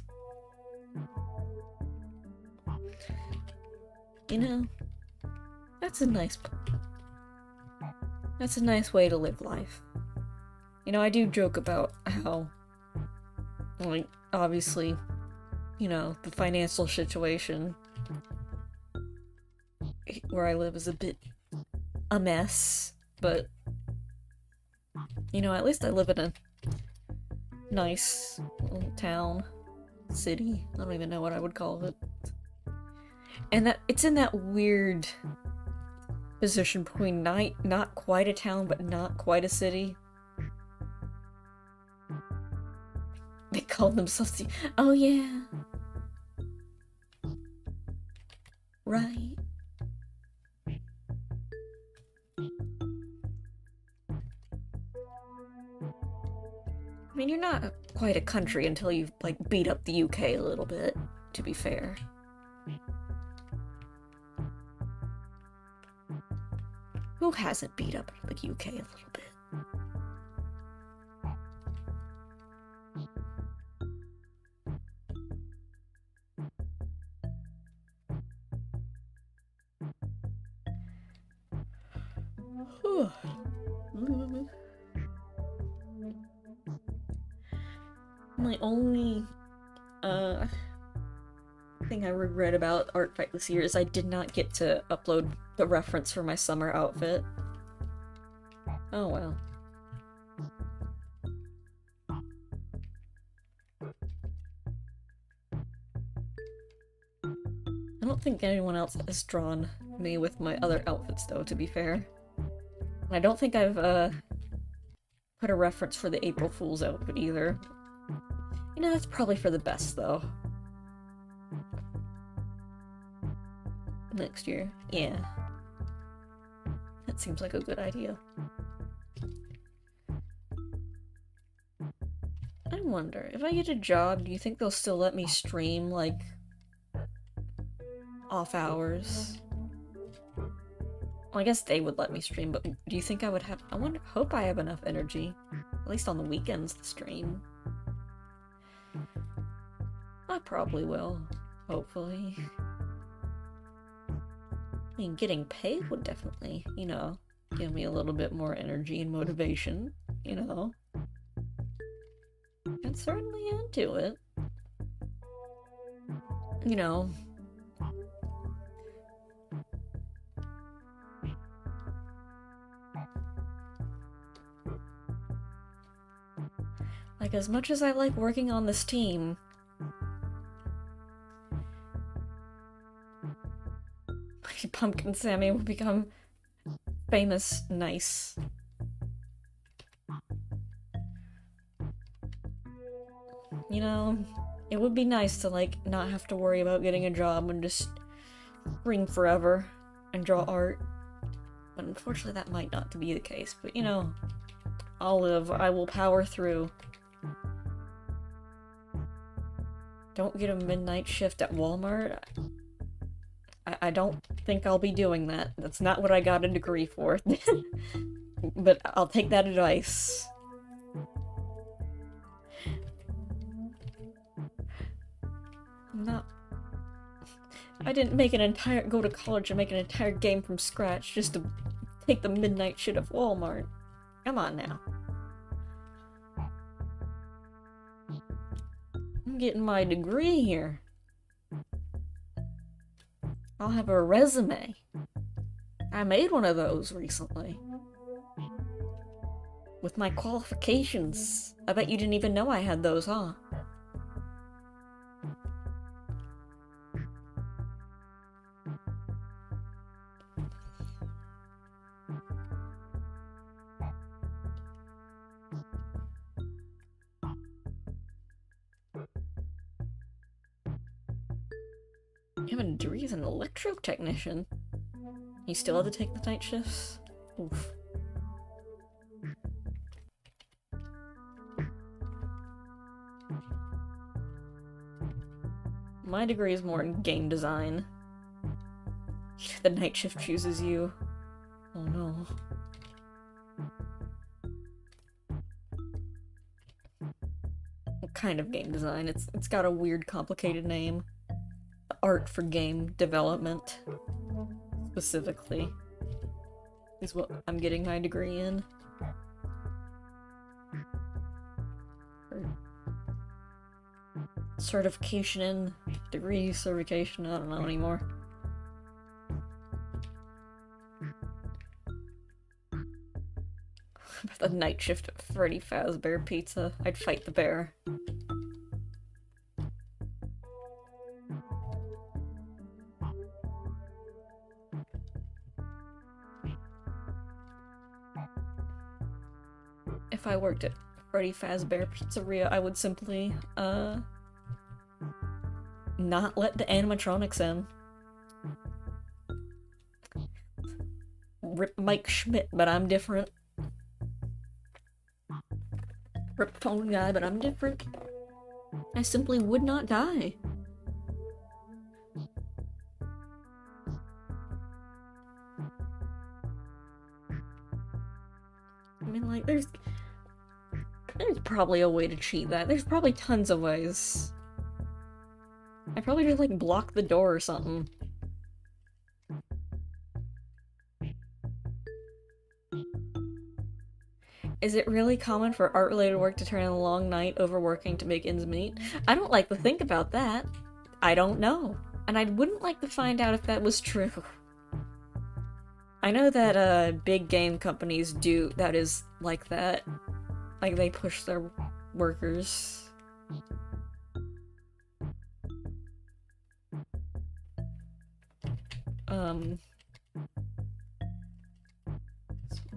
You know, that's a nice way to live life. You know, I do joke about how, like, obviously, you know, the financial situation where I live is a bit a mess, but you know, at least I live in a nice little town, city. I don't even know what I would call it. And that it's in that weird position between not quite a town, but not quite a city. They call themselves the... Oh yeah. Right. I mean, you're not quite a country until you've, like, beat up the UK a little bit, to be fair. Who hasn't beat up the UK a little bit? My only thing I regret about Art Fight this year is I did not get to upload the reference for my summer outfit. Oh well. I don't think anyone else has drawn me with my other outfits though, to be fair. I don't think I've put a reference for the April Fool's outfit either. You know, that's probably for the best though. Next year. Yeah. That seems like a good idea. I wonder, if I get a job, do you think they'll still let me stream, like, off hours? Well, I guess they would let me stream, but do you think I would have— hope I have enough energy, at least on the weekends, to stream. I probably will, hopefully. I mean, getting paid would definitely, you know, give me a little bit more energy and motivation, you know. I'd certainly into it. You know. Like, as much as I like working on this team, Pumpkin Sammy will become famous nice. You know, it would be nice to, like, not have to worry about getting a job and just ring forever and draw art. But unfortunately that might not be the case. But, you know, I'll live. I will power through. Don't get a midnight shift at Walmart. I don't think I'll be doing that. That's not what I got a degree for. But I'll take that advice. I didn't make go to college and make an entire game from scratch just to take the midnight shit of Walmart. Come on now. I'm getting my degree here. I'll have a resume. I made one of those recently. With my qualifications. I bet you didn't even know I had those, huh? You have a degree as an electro technician. You still have to take the night shifts? Oof. My degree is more in game design. The night shift chooses you. Oh no. What kind of game design? It's got a weird, complicated name. Art for game development, specifically, is what I'm getting my degree in. Certification in, degree certification, I don't know anymore. The night shift at Freddy Fazbear Pizza. I'd fight the bear. If I worked at Freddy Fazbear Pizzeria, I would simply, not let the animatronics in. Rip Mike Schmidt, but I'm different. Krypton guy, but I'm different. I simply would not die. I mean, like, there's probably a way to cheat that. There's probably tons of ways. I probably just, like, block the door or something. Is it really common for art-related work to turn in a long night overworking to make ends meet? I don't like to think about that. I don't know. And I wouldn't like to find out if that was true. I know that big game companies do that is like that. Like, they push their workers.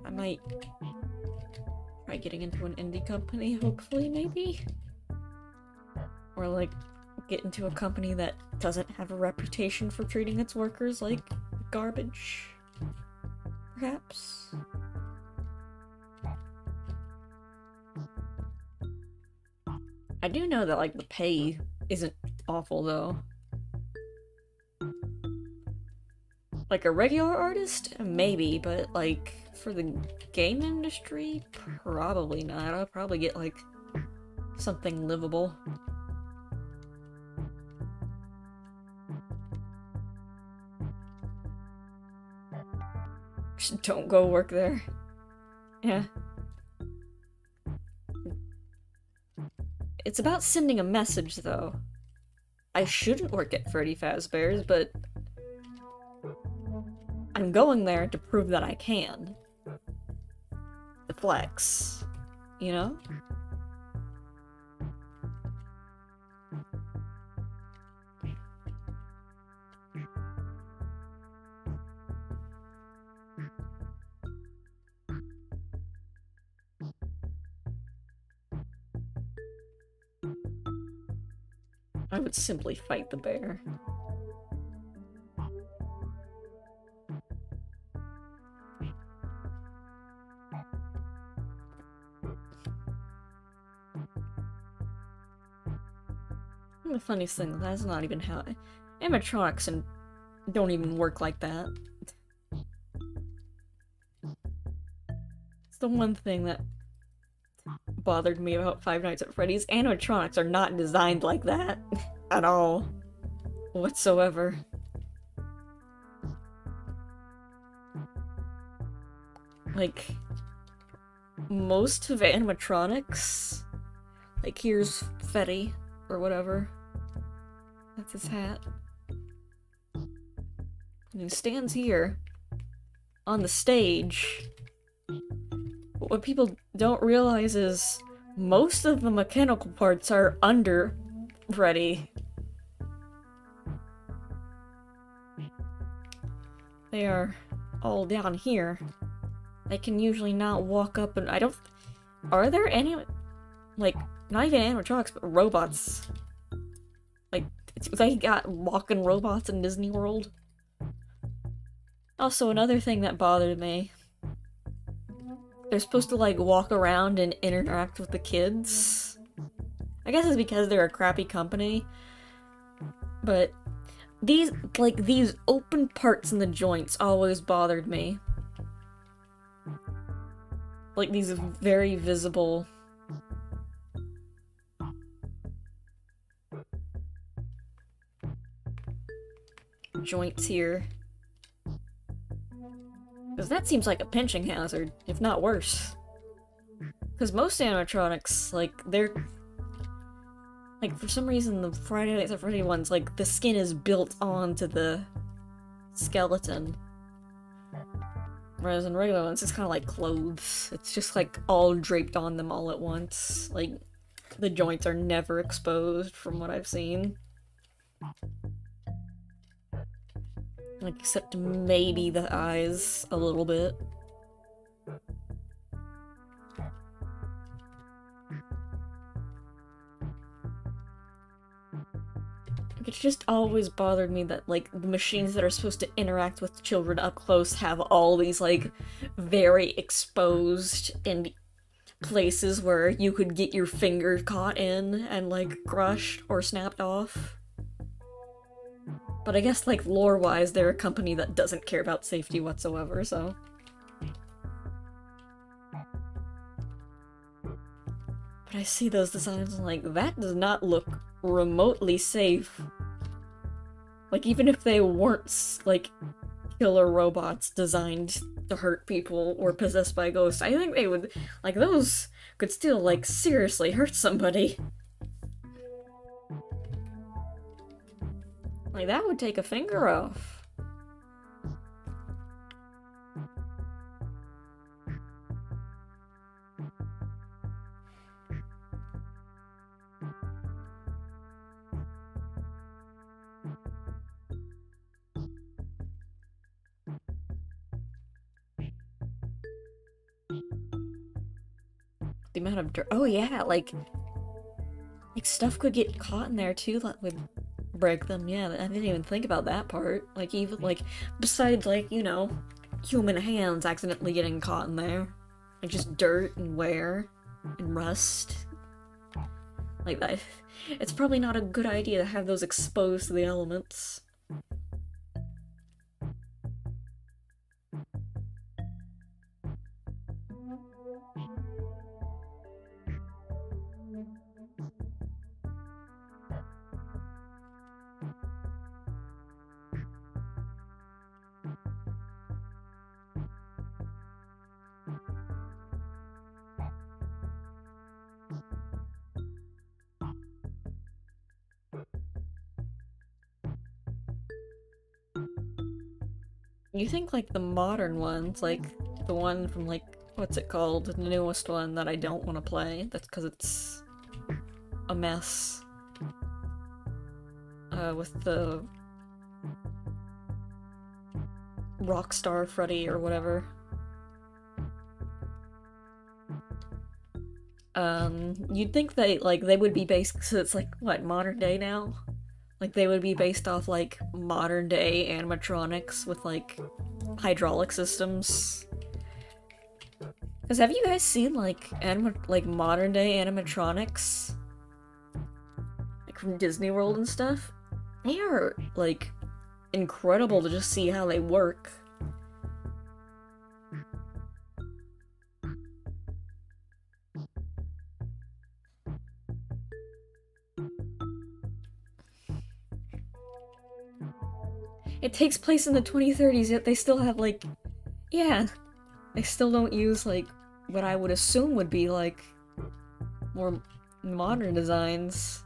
I might try getting into an indie company, hopefully, maybe? Or, like, get into a company that doesn't have a reputation for treating its workers like garbage. Perhaps? I do know that, like, the pay isn't awful, though. Like, a regular artist? Maybe, but, like, for the game industry? Probably not. I'll probably get, like, something livable. Just don't go work there. Yeah. It's about sending a message, though. I shouldn't work at Freddy Fazbear's, but I'm going there to prove that I can. The flex. You know? I would simply fight the bear. The funniest thing, that's not even how animatronics and don't even work like that. It's the one thing that bothered me about Five Nights at Freddy's. Animatronics are not designed like that at all whatsoever. Like, most of animatronics, like, here's Freddy or whatever. That's his hat. And he stands here on the stage. But what people don't realize is most of the mechanical parts are under Freddy. They are all down here. They can usually not walk up and are there any, like, not even animatronics, but robots? Like, they got walking robots in Disney World. Also, another thing that bothered me. They're supposed to, like, walk around and interact with the kids. I guess it's because they're a crappy company. But these open parts in the joints always bothered me. Like, these very visible joints here. Because that seems like a pinching hazard, if not worse. Because most animatronics, like, they're... Like, for some reason, the Friday Nights at Freddy ones, like, the skin is built onto the skeleton. Whereas in regular ones, it's kind of like clothes. It's just, like, all draped on them all at once. Like, the joints are never exposed, from what I've seen. Like, except maybe the eyes a little bit. It's just always bothered me that, like, the machines that are supposed to interact with children up close have all these, like, very exposed and places where you could get your finger caught in and, like, crushed or snapped off. But I guess, like, lore-wise, they're a company that doesn't care about safety whatsoever, so... But I see those designs and, like, that does not look remotely safe. Like, even if they weren't, like, killer robots designed to hurt people or possessed by ghosts, I think they would, like, those could still, like, seriously hurt somebody. Like, that would take a finger off. The amount of dirt. Oh yeah, like stuff could get caught in there too that would break them. Yeah, I didn't even think about that part. Like, even, like, besides, like, you know, human hands accidentally getting caught in there. Like, just dirt and wear and rust. Like, that. It's probably not a good idea to have those exposed to the elements. You think, like, the modern ones, like, the one from, like, what's it called? The newest one that I don't want to play. That's because it's a mess. With the Rockstar Freddy or whatever. You'd think they would be based, because it's, like, what, modern day now? Like, they would be based off, like, modern day animatronics with, like, hydraulic systems. Because have you guys seen, like, modern day animatronics? Like, from Disney World and stuff? They are, like, incredible to just see how they work. It takes place in the 2030s, yet they still have, like... Yeah. They still don't use, like, what I would assume would be, like, more modern designs.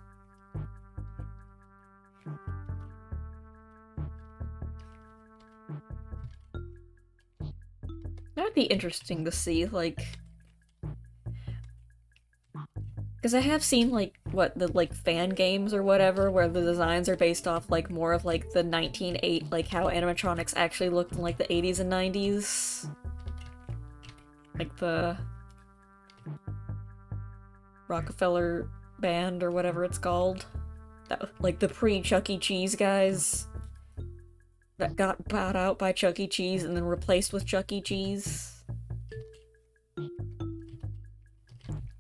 That would be interesting to see, like... Because I have seen, like, what, the, like, fan games or whatever, where the designs are based off, like, more of, like, the 1980, like, how animatronics actually looked in, like, the 80s and 90s. Like, the Rockefeller Band or whatever it's called. That, like, the pre-Chuck E. Cheese guys that got bought out by Chuck E. Cheese and then replaced with Chuck E. Cheese.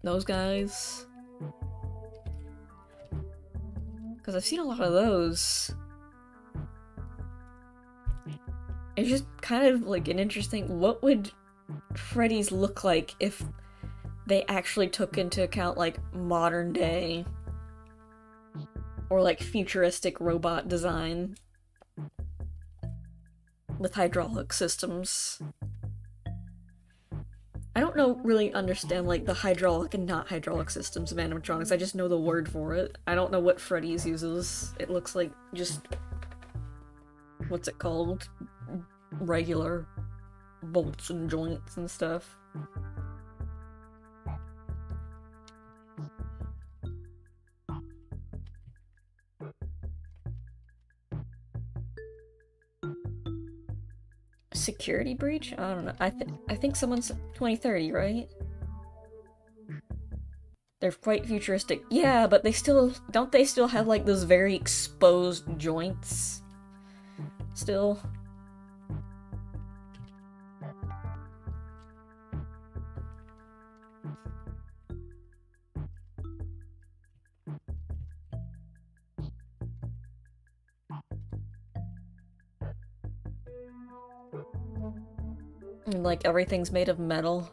Those guys. Because I've seen a lot of those. It's just kind of, like, an interesting... What would Freddy's look like if they actually took into account, like, modern day or, like, futuristic robot design with hydraulic systems? I don't really understand, like, the hydraulic and not hydraulic systems of animatronics. I just know the word for it. I don't know what Freddy's uses. It looks like just... What's it called? Regular bolts and joints and stuff. Security breach? I don't know. I think someone's 2030, right? They're quite futuristic. Yeah, but they still... Don't they still have, like, those very exposed joints? Still? And, like, everything's made of metal.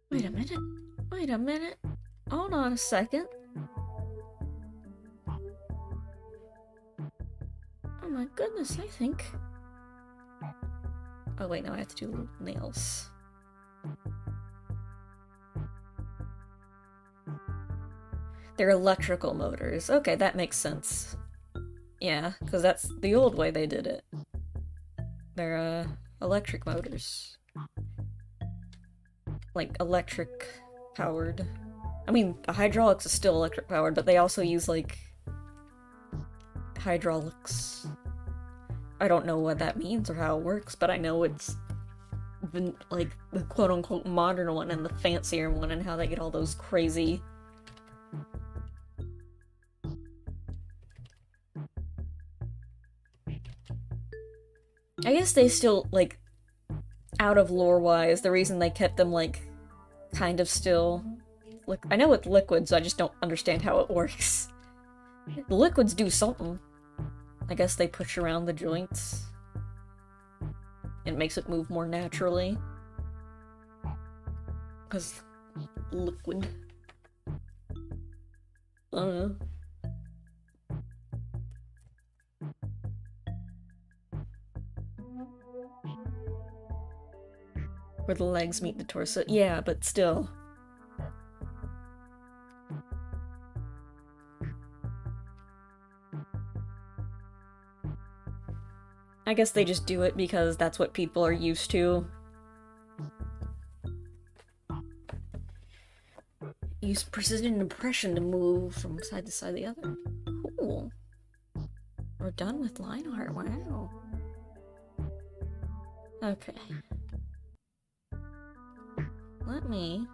Wait a minute. Wait a minute. Hold on a second. Oh my goodness, I think... Oh wait, no, I have to do nails. They're electrical motors. Okay, that makes sense. Yeah, because that's the old way they did it. They're, electric motors. Like, electric powered. I mean, the hydraulics is still electric powered, but they also use, like, hydraulics. I don't know what that means or how it works, but I know it's the, like, the quote-unquote modern one and the fancier one and how they get all those crazy... I guess they still, like, out of lore-wise, the reason they kept them, like, kind of still... Like, I know it's liquids, I just don't understand how it works. The liquids do something. I guess they push around the joints. It makes it move more naturally. Because liquid. I don't know. Where the legs meet the torso. Yeah, but still. I guess they just do it because that's what people are used to. Use precision impression to move from side to side of the other. Cool. We're done with line art. Wow. Okay. Let me...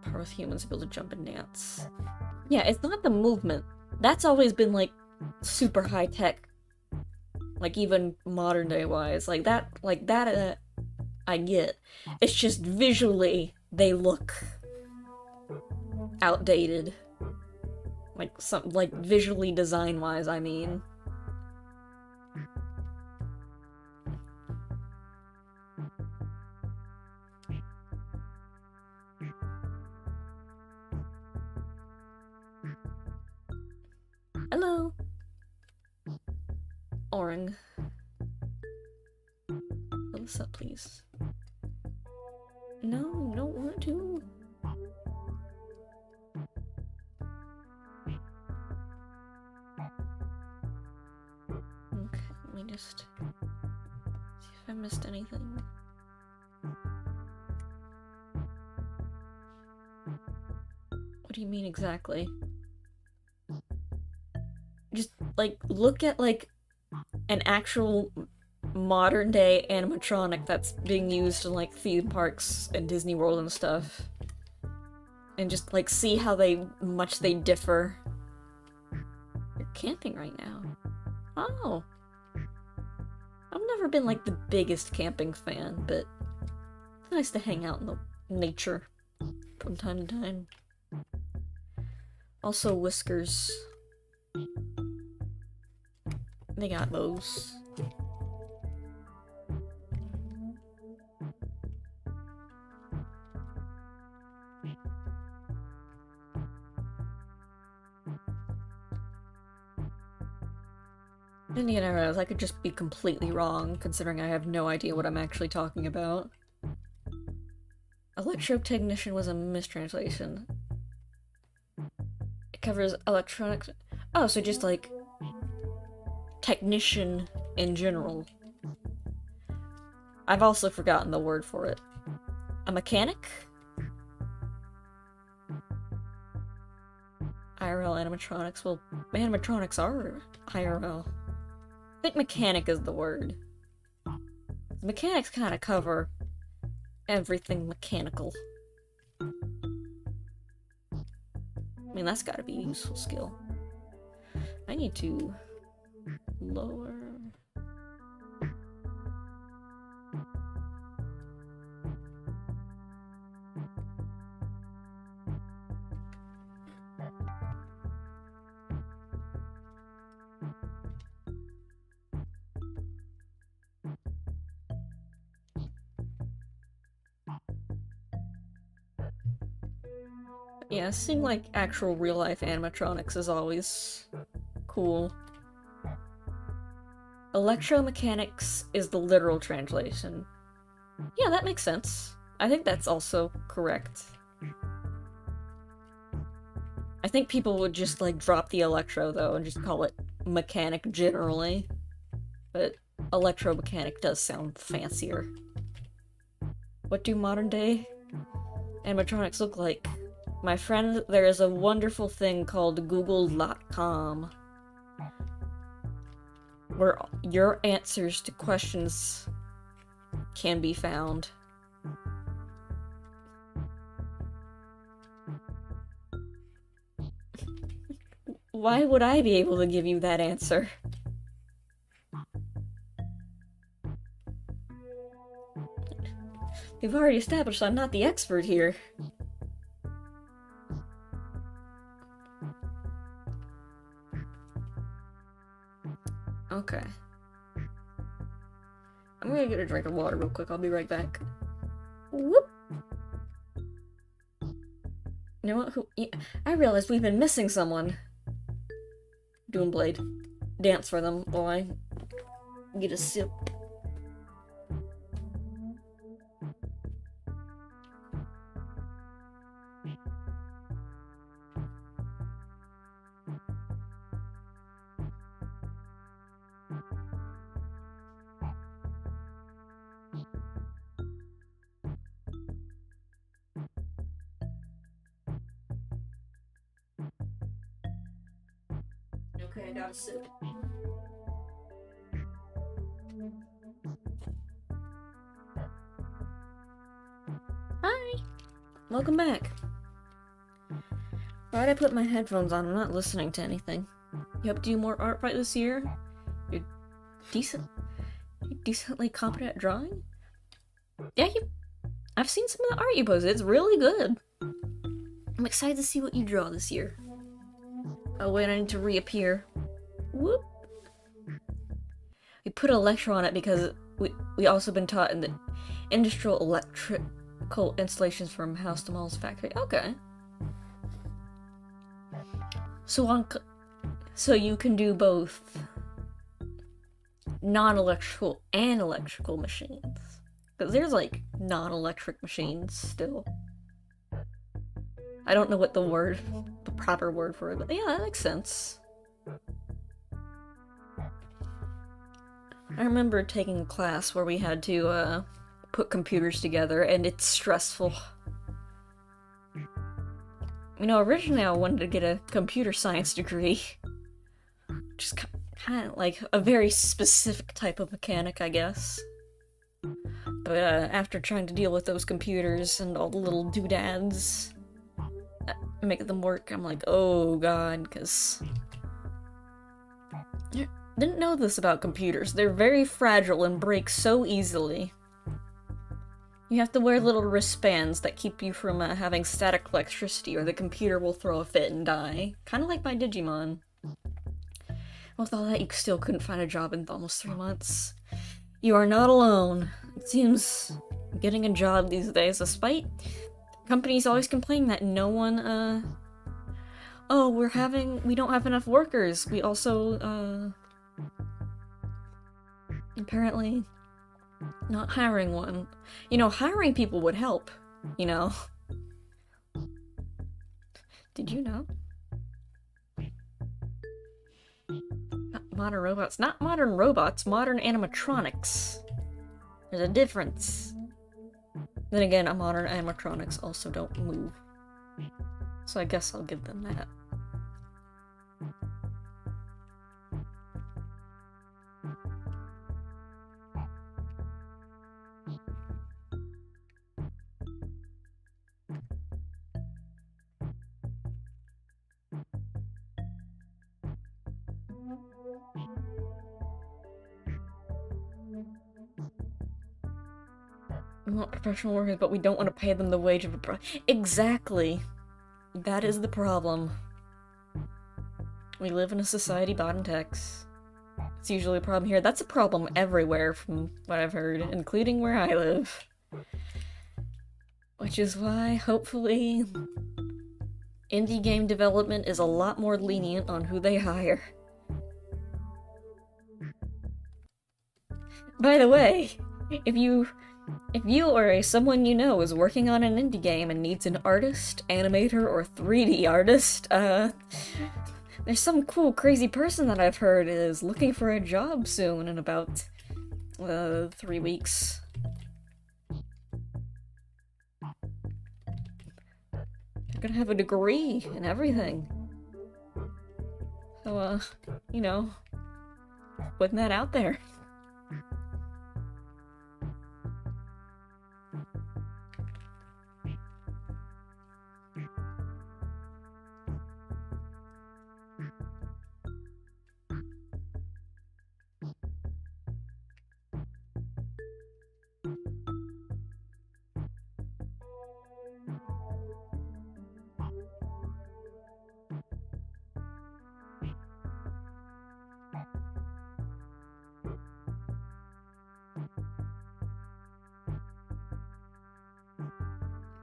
Power with humans to be able to jump and dance. Yeah, it's not the movement. That's always been, like, super high-tech. Like, even modern day-wise. Like, that, I get. It's just visually, they look outdated. Like, visually design-wise, I mean. Hello. Orang. Fill this up, please. No, don't want to. Okay, let me just see if I missed anything. What do you mean exactly? Just, like, look at, like, an actual modern-day animatronic that's being used in, like, theme parks and Disney World and stuff. And just, like, see how much they differ. You're camping right now. Oh. I've never been, like, the biggest camping fan, but it's nice to hang out in the nature from time to time. Also, whiskers. They got those. Indian arrows, I could just be completely wrong, considering I have no idea what I'm actually talking about. Electrotechnician was a mistranslation. It covers electronics. Oh, so just like technician in general. I've also forgotten the word for it. A mechanic? IRL animatronics. Well, animatronics are IRL. I think mechanic is the word. Mechanics kind of cover everything mechanical. I mean, that's gotta be a useful skill. I need to lower... Yeah, seeing like actual real-life animatronics is always cool. Electromechanics is the literal translation. Yeah, that makes sense. I think that's also correct. I think people would just like drop the electro though and just call it mechanic generally. But electromechanic does sound fancier. What do modern day animatronics look like? My friend, there is a wonderful thing called Google.com where your answers to questions can be found. Why would I be able to give you that answer? We've already established I'm not the expert here. Okay. I'm gonna get a drink of water real quick. I'll be right back. Whoop! You know what? Yeah, I realized we've been missing someone. Doomblade. Dance for them while I get a sip. Okay, I got a sip. Hi! Welcome back. Why'd I put my headphones on? I'm not listening to anything. You hope to do more art right this year? You're decently competent at drawing? Yeah, I've seen some of the art you posted. It's really good. I'm excited to see what you draw this year. Oh wait, I need to reappear. Whoop! We put electro on it because we also been taught in the industrial electrical installations from house to mall's factory. Okay. So you can do both non-electrical and electrical machines. Because there's like non-electric machines still. I don't know what the proper word for it, but yeah, that makes sense. I remember taking a class where we had to put computers together, and it's stressful. You know, originally I wanted to get a computer science degree. Just kind of like a very specific type of mechanic, I guess. But after trying to deal with those computers and all the little doodads, make them work, I'm like, oh god, because... Didn't know this about computers. They're very fragile and break so easily. You have to wear little wristbands that keep you from having static electricity, or the computer will throw a fit and die. Kind of like my Digimon. With all that, you still couldn't find a job in almost 3 months. You are not alone. It seems getting a job these days, despite companies always complaining that no one, oh, we don't have enough workers. We also, apparently not hiring one. You know, hiring people would help, you know. Did you know? Not modern robots. Not modern robots, modern animatronics. There's a difference. Then again, modern animatronics also don't move. So I guess I'll give them that. We want professional workers, but we don't want to pay them the wage of a Exactly. That is the problem. We live in a society bought in tax. It's usually a problem here. That's a problem everywhere from what I've heard, including where I live. Which is why, hopefully, indie game development is a lot more lenient on who they hire. By the way, if you or someone you know is working on an indie game and needs an artist, animator, or 3D artist, there's some cool, crazy person that I've heard is looking for a job soon in about 3 weeks. They're gonna have a degree and everything. So, you know, putting that out there.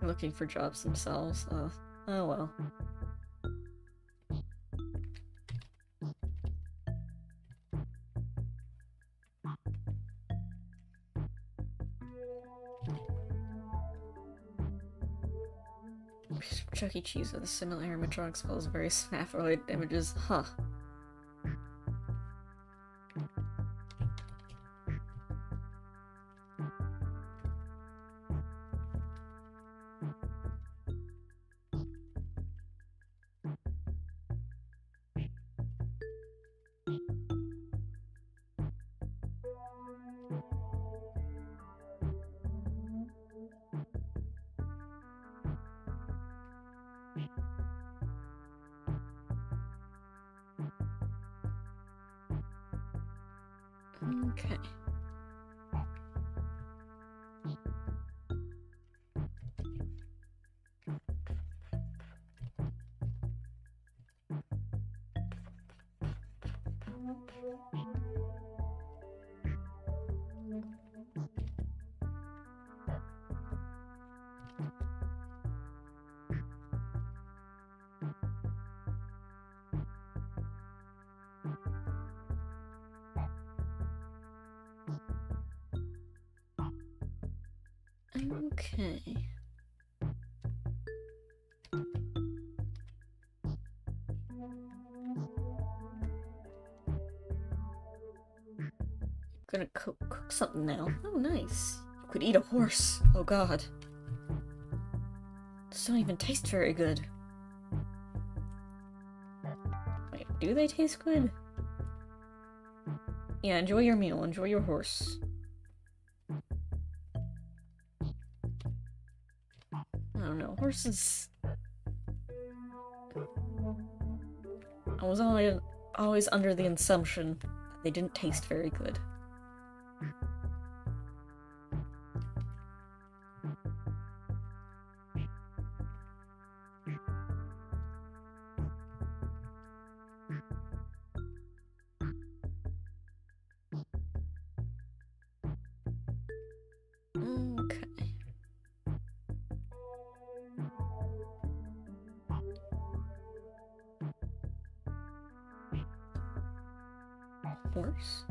Looking for jobs themselves. Oh well. Chuck E. Cheese with a similar animatronics follows very snap-related images. Huh. Okay. Okay. Gonna cook something now. Oh, nice. You could eat a horse. Oh god. This don't even taste very good. Wait, do they taste good? Yeah, enjoy your meal. Enjoy your horse. I don't know. Horses... I was always under the assumption that they didn't taste very good. Okay. Horse?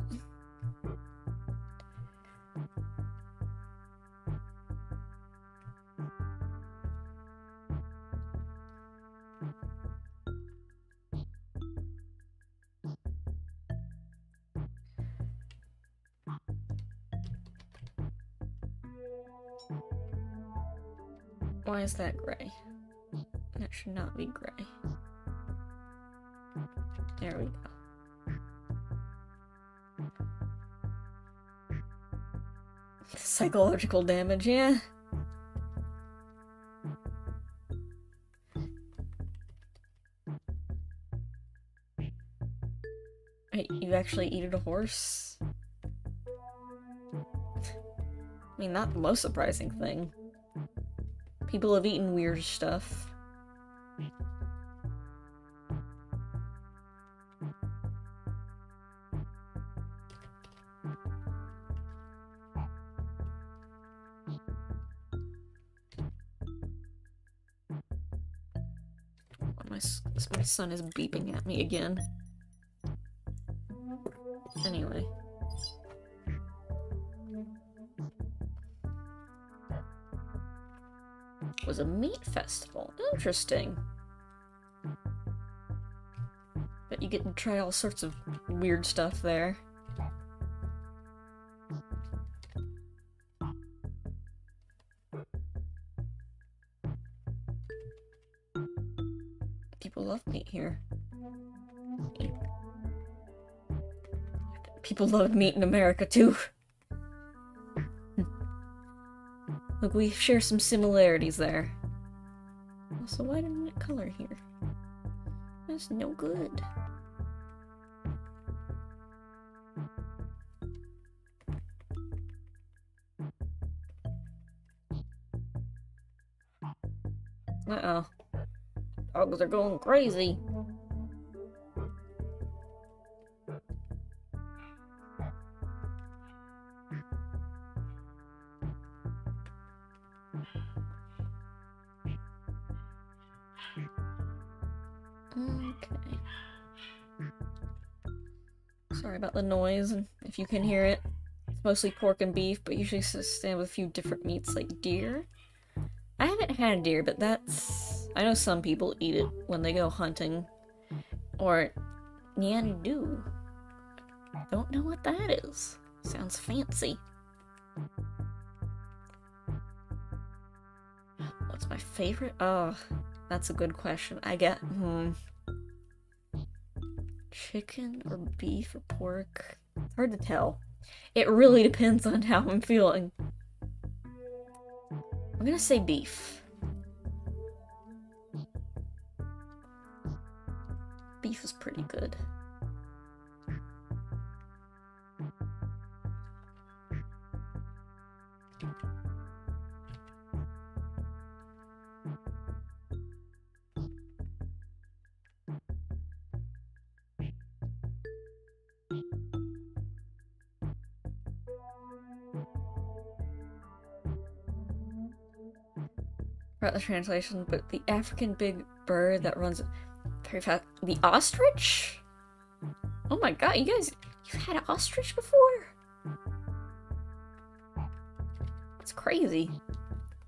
Why is that gray? That should not be gray. There we go. Psychological damage, yeah. Wait, you actually eated a horse? I mean, not the most surprising thing. People have eaten weird stuff. My son is beeping at me again. Anyway. It was a meat festival. Interesting. But you get to try all sorts of weird stuff there. People love meat here. People love meat in America too. Look, we share some similarities there. Also, why didn't it color here? That's no good. Uh-oh. Dogs are going crazy. Okay. Sorry about the noise, and if you can hear it. It's mostly pork and beef, but usually stand with a few different meats like deer. I haven't had deer, but that's... I know some people eat it when they go hunting. Or nyandu. Don't know what that is. Sounds fancy. What's my favorite? Oh, that's a good question. I get... chicken or beef or pork? It's hard to tell. It really depends on how I'm feeling. I'm gonna say beef. Beef is pretty good. Forgot the translation, but the African big bird that runs very fast. The ostrich? Oh my god, you guys, you've had an ostrich before? It's crazy.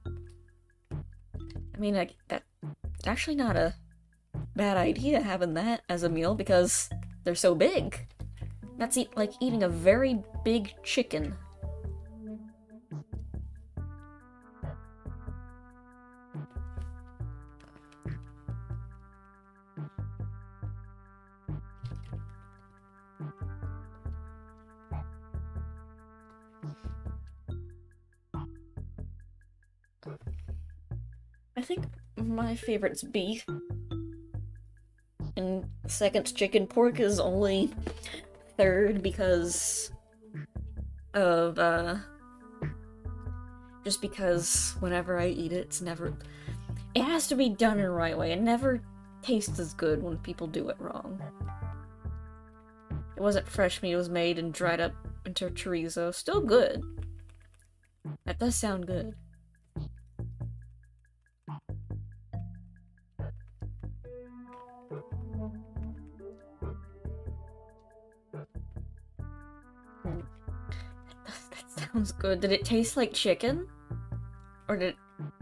I mean, like, that's actually not a bad idea having that as a meal because they're so big. That's like eating a very big chicken. I think my favorite's beef. And second's chicken. Pork is only third because of, just because whenever I eat it, it's never... It has to be done in the right way. It never tastes as good when people do it wrong. It wasn't fresh meat, it was made and dried up into chorizo. Still good. That does sound good. That sounds good. Did it taste like chicken? Or did it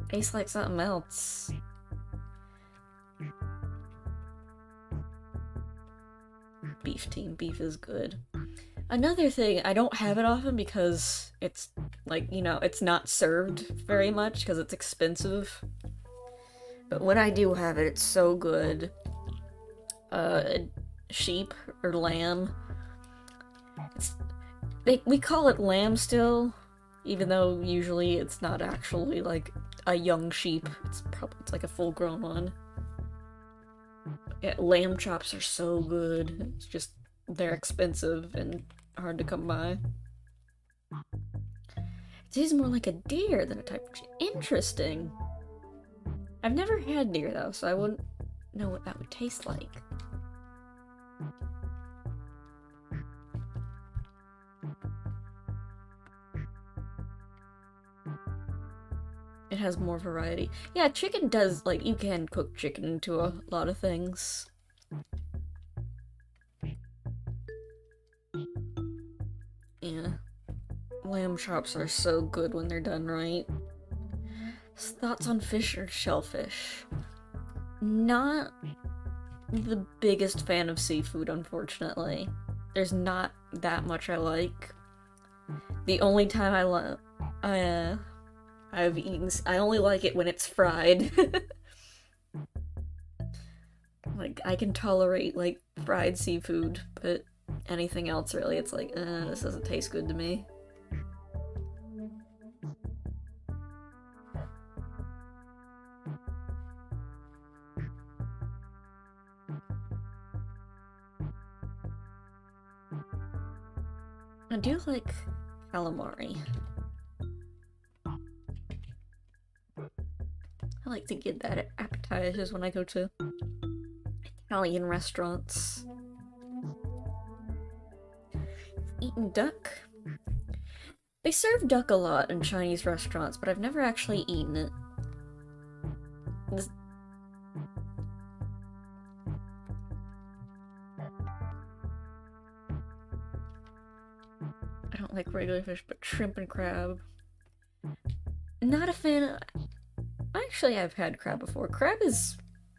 taste like something else? Beef team. Beef is good. Another thing, I don't have it often because it's, like, you know, it's not served very much because it's expensive. But when I do have it, it's so good. Sheep or lamb. We call it lamb still, even though usually it's not actually like a young sheep. It's like a full-grown one. Yeah, lamb chops are so good. It's just they're expensive and hard to come by. tastes more like a deer than a type of chicken. Interesting. I've never had deer though, so I wouldn't know what that would taste like. It has more variety. Yeah, chicken does, like, you can cook chicken into a lot of things. Yeah. Lamb chops are so good when they're done right. Thoughts on fish or shellfish? Not the biggest fan of seafood, unfortunately. There's not that much I like. The only time I've eaten, I only like it when it's fried. Like, I can tolerate, like, fried seafood, but anything else, really, it's like, this doesn't taste good to me. I do like calamari. I like to get that at appetizers when I go to Italian restaurants. Eaten duck? They serve duck a lot in Chinese restaurants, but I've never actually eaten it. I don't like regular fish, but shrimp and crab. Not a fan of... Actually, I've had crab before. Crab is...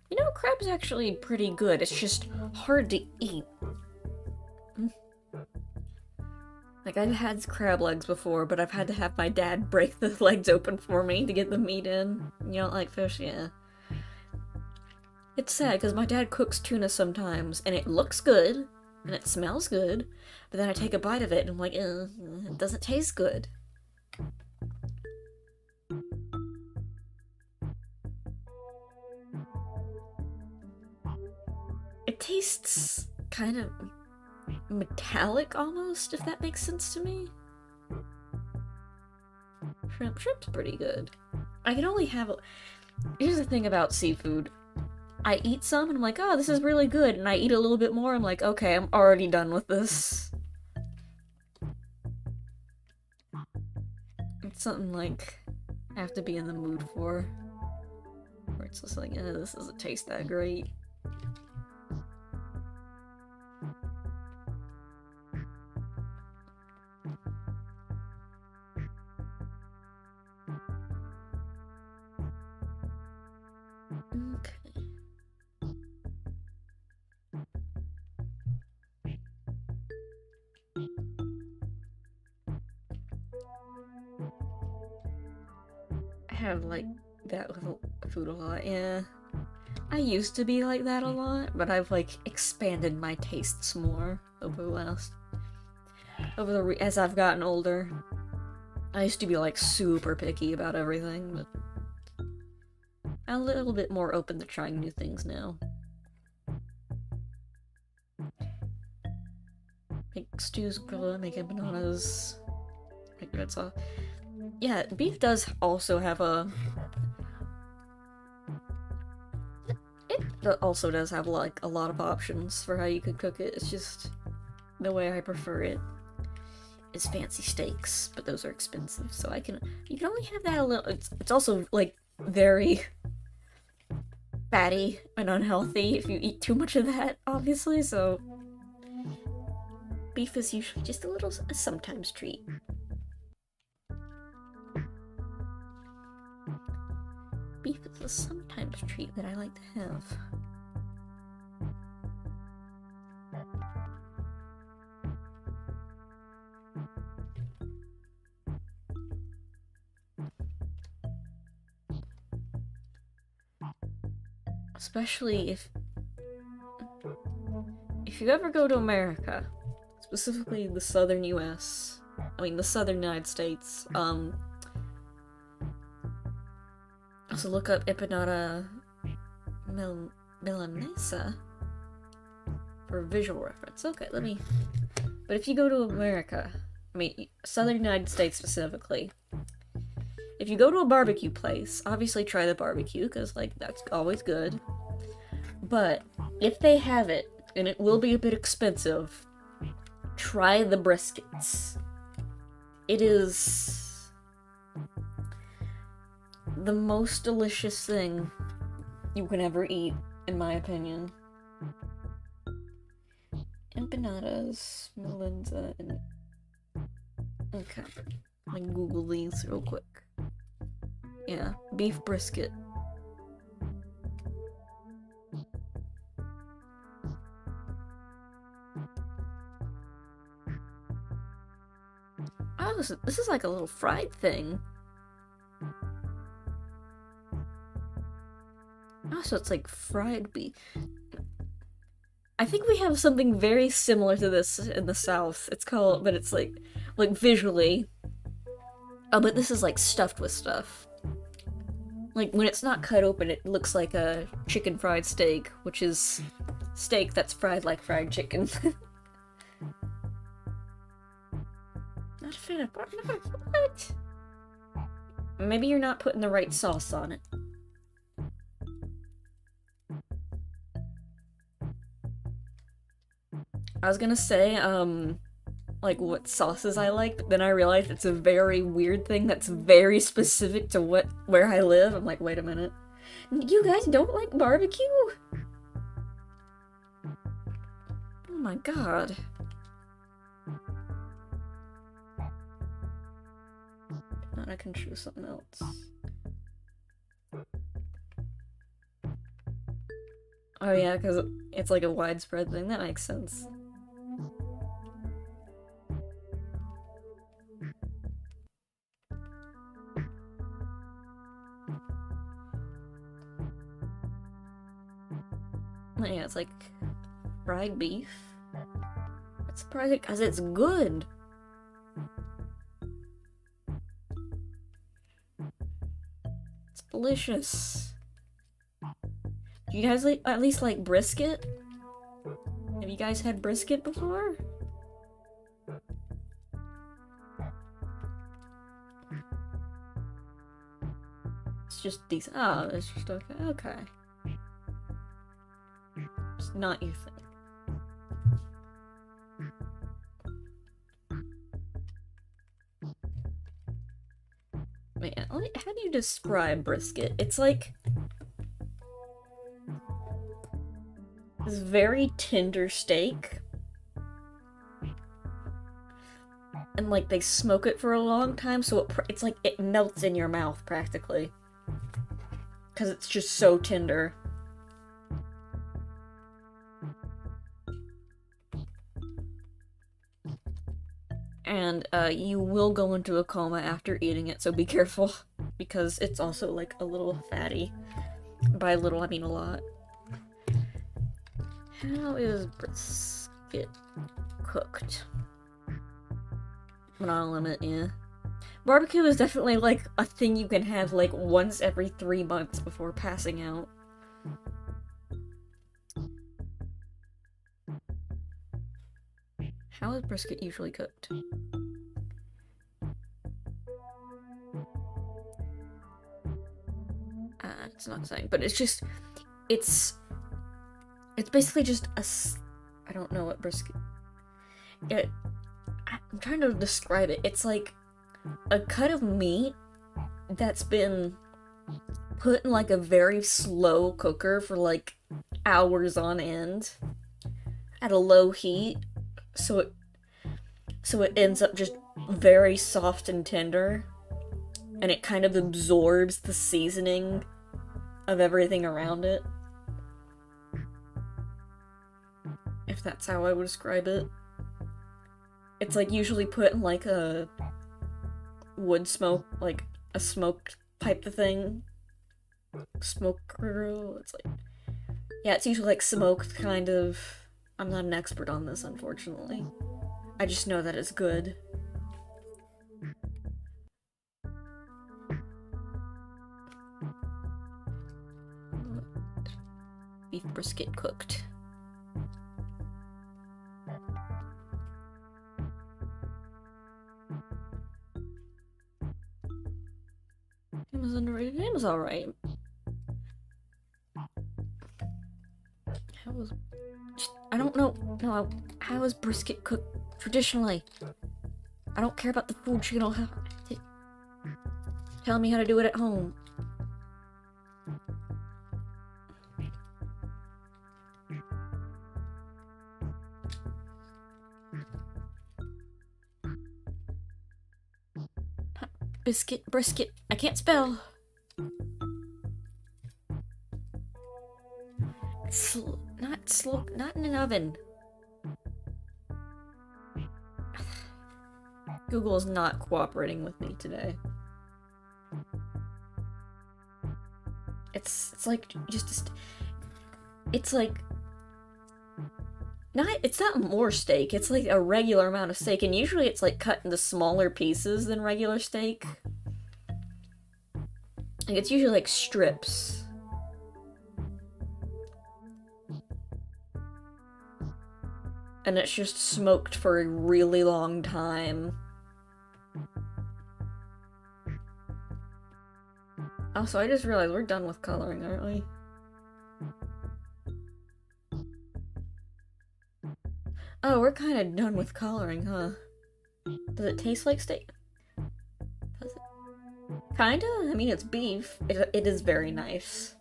You know, crab's actually pretty good. It's just hard to eat. Like, I've had crab legs before, but I've had to have my dad break the legs open for me to get the meat in. You don't like fish? Yeah. It's sad, because my dad cooks tuna sometimes, and it looks good, and it smells good, but then I take a bite of it, and I'm like, it doesn't taste good. It tastes kind of metallic almost, if that makes sense to me. Shrimp's pretty good. I can only have Here's the thing about seafood. I eat some and I'm like, oh, this is really good, and I eat a little bit more, I'm like, okay, I'm already done with this. It's something like I have to be in the mood for. Where it's just like, this doesn't taste that great. Have like that with food a lot, yeah. I used to be like that a lot, but I've like expanded my tastes more as I've gotten older. I used to be like super picky about everything, but I'm a little bit more open to trying new things now. Make stews good, make empanadas, make red sauce. Yeah, beef does also have a... It also does have, like, a lot of options for how you could cook it. It's just the way I prefer it is fancy steaks, but those are expensive, so you can only have that a little... It's also, like, very fatty and unhealthy if you eat too much of that, obviously, so... Beef is usually just a sometimes treat. Beef is a sometimes treat that I like to have. Especially if you ever go to America, specifically the southern US, the southern United States, also look up empanada milanesa for visual reference. Okay, but if you go to America, I mean, Southern United States specifically. If you go to a barbecue place, obviously try the barbecue, because, like, that's always good. But if they have it, and it will be a bit expensive, try the briskets. It is the most delicious thing you can ever eat, in my opinion. Empanadas, melinza, and... Okay. Let me Google these real quick. Yeah, beef brisket. Oh, this is like a little fried thing. Oh, so it's like fried beef. I think we have something very similar to this in the South. It's called, but it's like visually. Oh, but this is like stuffed with stuff. Like, when it's not cut open, it looks like a chicken fried steak, which is steak that's fried like fried chicken. Not a fan of what? Maybe you're not putting the right sauce on it. I was gonna say, like, what sauces I like, but then I realized it's a very weird thing that's very specific to where I live. I'm like, wait a minute. You guys don't like barbecue? Oh my god. I can choose something else. Oh yeah, because it's like a widespread thing. That makes sense. Yeah, it's like fried beef. It's surprising because it's good. It's delicious. Do you guys at least like brisket? Have you guys had brisket before? It's just decent. Oh, it's just okay. Okay. It's not your thing. Man, how do you describe brisket? It's like this very tender steak. And like they smoke it for a long time, so it's like it melts in your mouth practically. Because it's just so tender. And you will go into a coma after eating it, so be careful. Because it's also like a little fatty. By little, I mean a lot. How is brisket cooked? I'm on a limit, yeah. Barbecue is definitely like a thing you can have like once every 3 months before passing out. How is brisket usually cooked? It's not saying, but it's just, it's basically just I don't know what brisket, I'm trying to describe it. It's like a cut of meat that's been put in like a very slow cooker for like hours on end at a low heat, so it ends up just very soft and tender, and it kind of absorbs the seasoning of everything around it. If that's how I would describe it. It's like usually put in like a wood smoke, like a smoked type of thing. Smoker, it's like, yeah, it's usually like smoked kind of. I'm not an expert on this, unfortunately. I just know that it's good. Beef brisket cooked. Ham is underrated. Ham is alright. I don't know. No, how is brisket cooked traditionally? I don't care about the food channel. Tell me how to do it at home. Brisket. I can't spell. Not in an oven. Google is not cooperating with me today. It's like it's like it's not more steak, it's like a regular amount of steak, and usually it's like cut into smaller pieces than regular steak. Like it's usually like strips. And it's just smoked for a really long time. Also, I just realized we're done with coloring, aren't we? Oh, we're kind of done with coloring, huh? Does it taste like steak? Does it? Kinda? I mean, it's beef. It is very nice.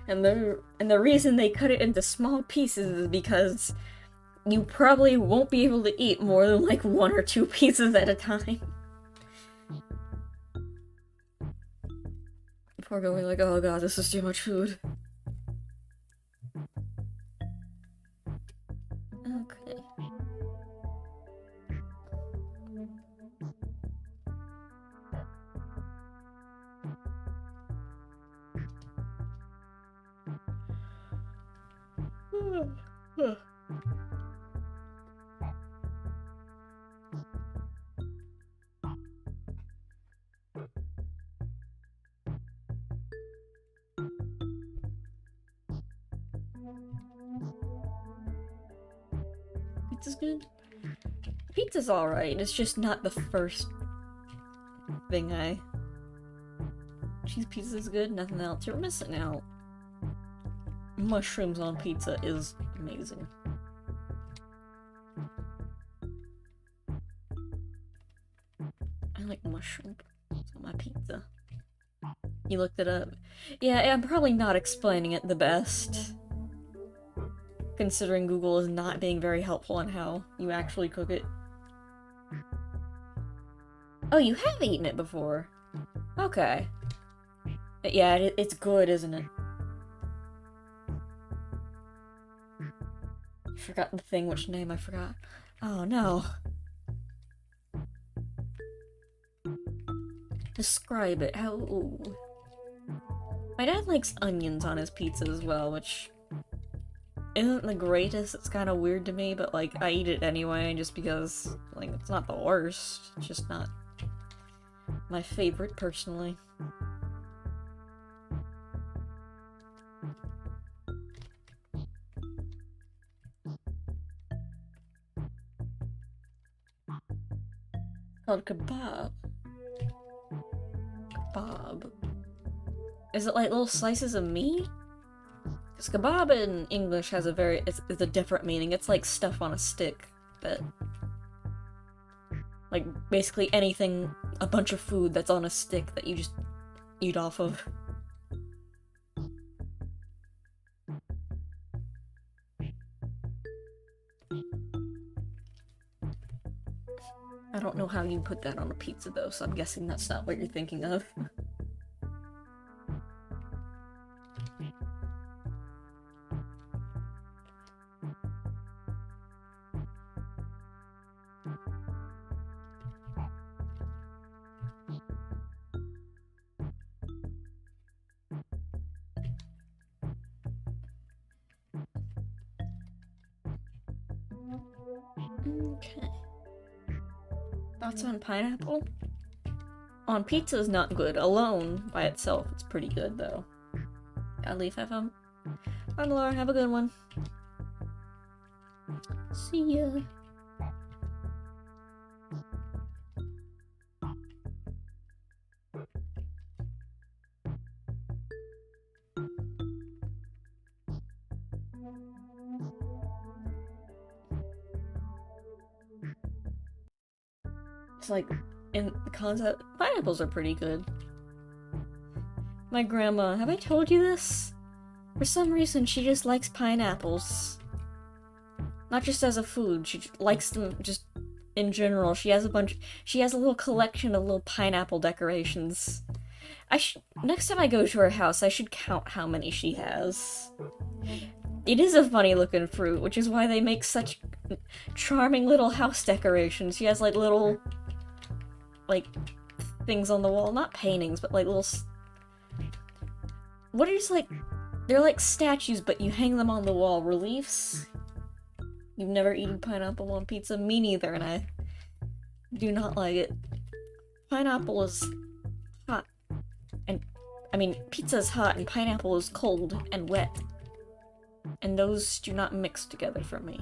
And the reason they cut it into small pieces is because you probably won't be able to eat more than like 1 or 2 pieces at a time. Before going like, oh god, this is too much food. Okay. Pizza's good? Pizza's alright, it's just not the first thing Cheese pizza's good, nothing else. You're missing out. Mushrooms on pizza is amazing. I like mushrooms on my pizza. You looked it up? Yeah, I'm probably not explaining it the best. Considering Google is not being very helpful on how you actually cook it. Oh, you have eaten it before? Okay. Yeah, it's good, isn't it? I forgot the thing, which name I forgot. Oh no. Describe it. How... Ooh. My dad likes onions on his pizza as well, which isn't the greatest. It's kind of weird to me, but like I eat it anyway just because like it's not the worst. It's just not my favorite personally. Called kebab. Kebab. Is it like little slices of meat? Because kebab in English has it's a different meaning. It's like stuff on a stick, but like basically anything, a bunch of food that's on a stick that you just eat off of. I don't know how you put that on a pizza though, so I'm guessing that's not what you're thinking of. Okay. Thoughts on pineapple? On pizza is not good. Alone, by itself, it's pretty good, though. Gotta leave FM. Bye, Laura. Have a good one. See ya. It's like, in the concept, pineapples are pretty good. My grandma, have I told you this? For some reason, she just likes pineapples. Not just as a food, she likes them just in general. She has a little collection of little pineapple decorations. Next time I go to her house, I should count how many she has. It is a funny looking fruit, which is why they make such charming little house decorations. She has like little, like, things on the wall. Not paintings, but like little... What is like... They're like statues, but you hang them on the wall. Reliefs? You've never eaten pineapple on pizza? Me neither, and I do not like it. Pineapple is hot. And, I mean, pizza is hot and pineapple is cold and wet. And those do not mix together for me.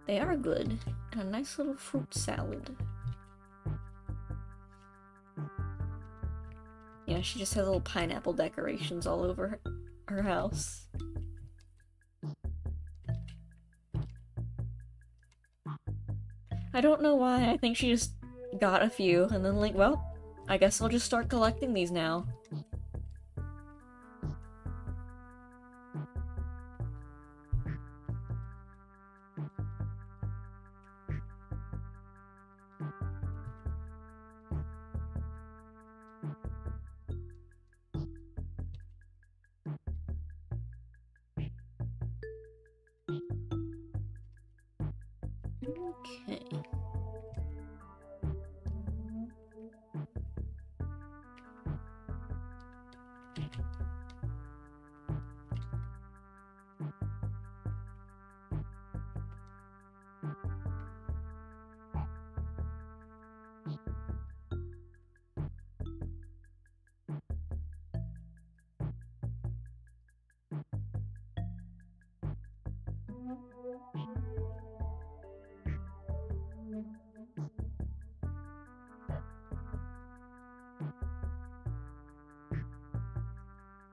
They are good. And a nice little fruit salad. Yeah, she just has little pineapple decorations all over her house. I don't know why, I think she just got a few, and then like, well, I guess I'll just start collecting these now. Okay.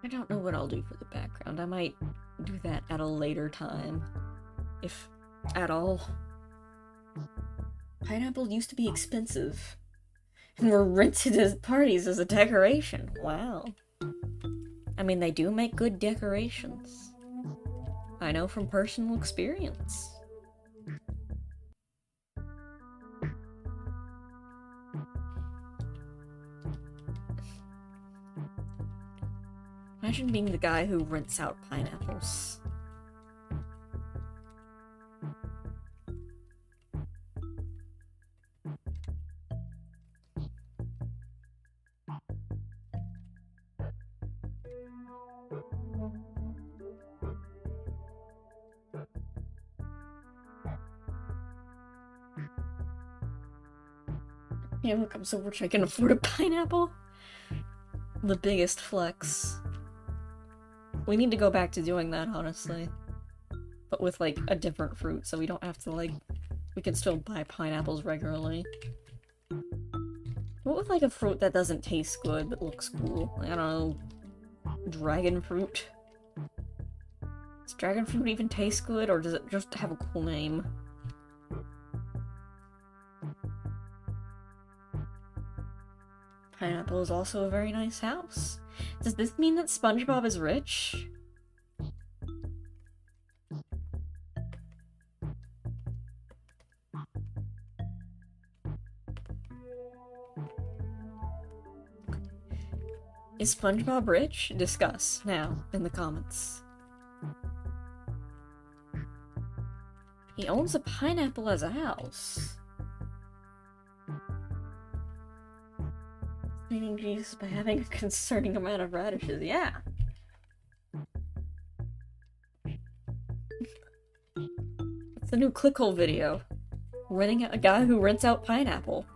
I don't know what I'll do for the background. I might do that at a later time. If at all. Pineapple used to be expensive. And were rented at parties as a decoration. Wow. I mean, they do make good decorations. I know from personal experience. Imagine being the guy who rents out pineapples. Yeah, look, I'm so rich I can afford a pineapple. The biggest flex. We need to go back to doing that, honestly. But with, like, a different fruit, so we don't have to, like... We can still buy pineapples regularly. What with, like, a fruit that doesn't taste good, but looks cool? I don't know... Dragon fruit? Does dragon fruit even taste good, or does it just have a cool name? Pineapple is also a very nice house. Does this mean that SpongeBob is rich? Is SpongeBob rich? Discuss now in the comments. He owns a pineapple as a house. Meaning Jesus by having a concerning amount of radishes, yeah. It's a new clickhole video. Renting out a guy who rents out pineapple.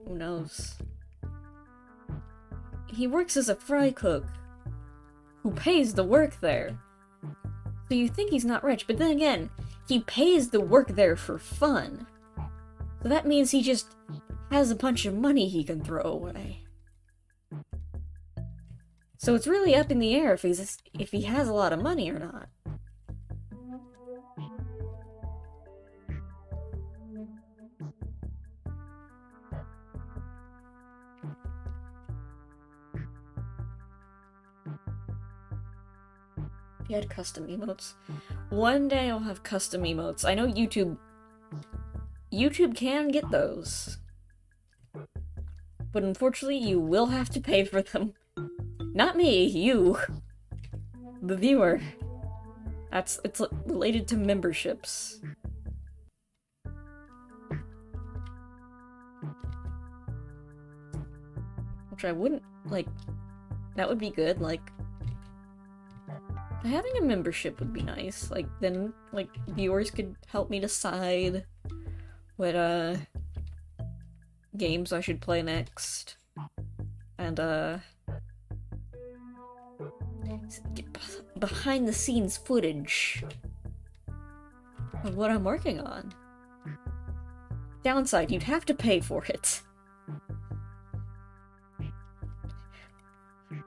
Who knows? He works as a fry cook. Who pays the work there. So you think he's not rich, but then again, he pays the work there for fun. So that means he just has a bunch of money he can throw away. So it's really up in the air if he has a lot of money or not. He had custom emotes. One day I'll have custom emotes. I know YouTube can get those. But unfortunately, you will have to pay for them. Not me, you. The viewer. It's related to memberships. Which I wouldn't, like, that would be good, like, having a membership would be nice. Like, then, like, viewers could help me decide what, games I should play next. And, get behind the scenes footage of what I'm working on. Downside, you'd have to pay for it.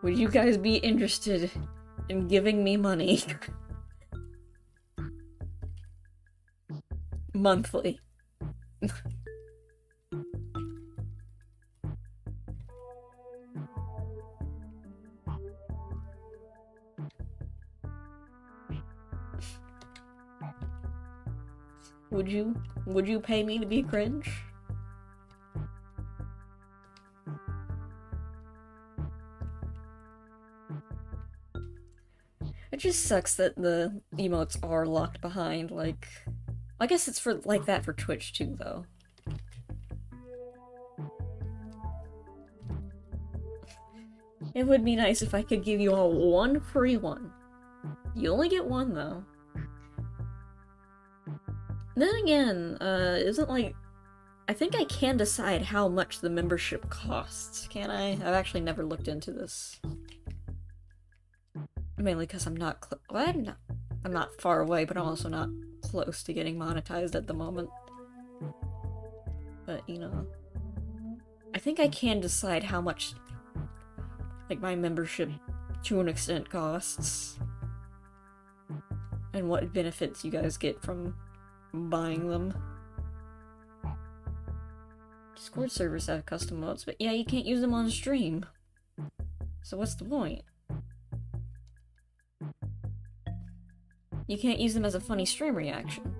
Would you guys be interested in giving me money? Monthly. Would you pay me to be cringe? It just sucks that the emotes are locked behind, like... I guess it's for like that for Twitch too, though. It would be nice if I could give you all one free one. You only get one, though. Then again, isn't like... I think I can decide how much the membership costs, can I? I've actually never looked into this. Mainly because I'm not I'm not far away, but I'm also not close to getting monetized at the moment. But, you know... I think I can decide how much, like, my membership, to an extent, costs. And what benefits you guys get from buying them. Discord servers have custom modes, but yeah, you can't use them on stream. So what's the point? You can't use them as a funny stream reaction.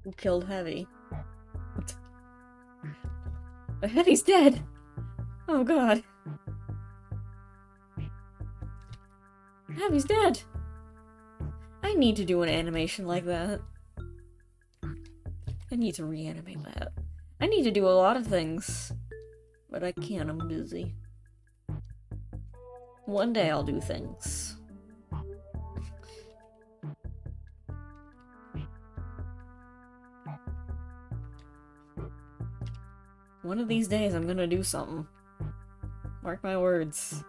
Who killed Heavy? But Heavy's dead! Oh god. Heavy's dead! I need to do an animation like that. I need to reanimate that. I need to do a lot of things. But I can't, I'm busy. One day I'll do things. One of these days I'm gonna do something. Mark my words.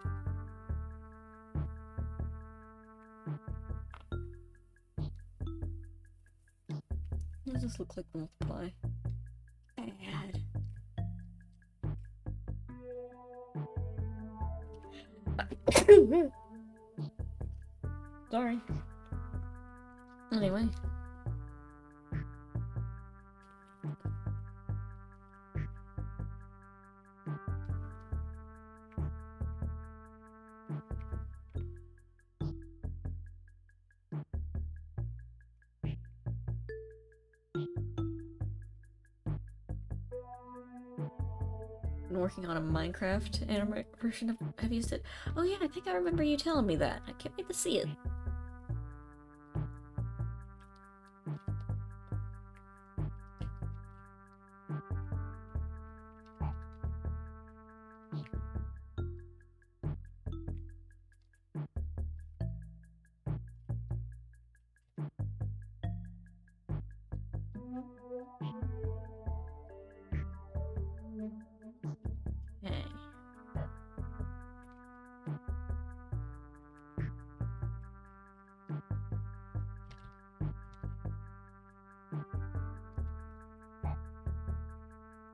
What does this look like multiply? Bad. Sorry. Anyway. been working on a Minecraft anime version of. Have you used it? Oh yeah, I think I remember you telling me that. I can't wait to see it. Okay.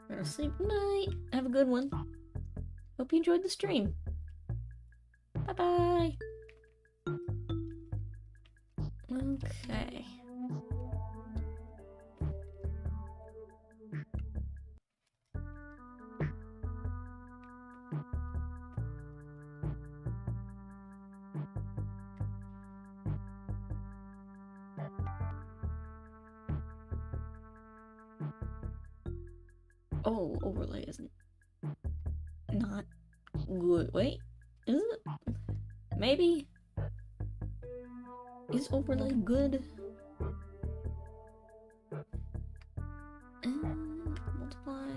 Better sleep night. Have a good one. Hope you enjoyed the stream. Bye-bye. Okay. Oh, overlay isn't not good. Wait, is it? Maybe? Is overlay good? And multiply.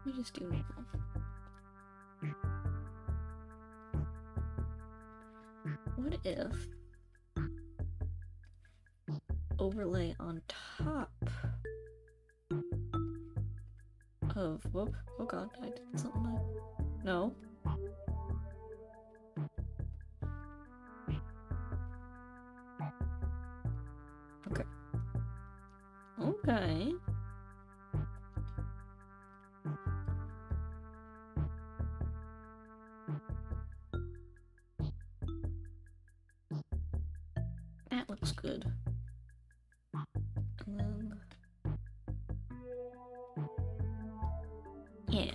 We just do normal. What if overlay on top of, whoop, oh god, I did something like, no. Okay. Okay. That looks good. And then, yeah.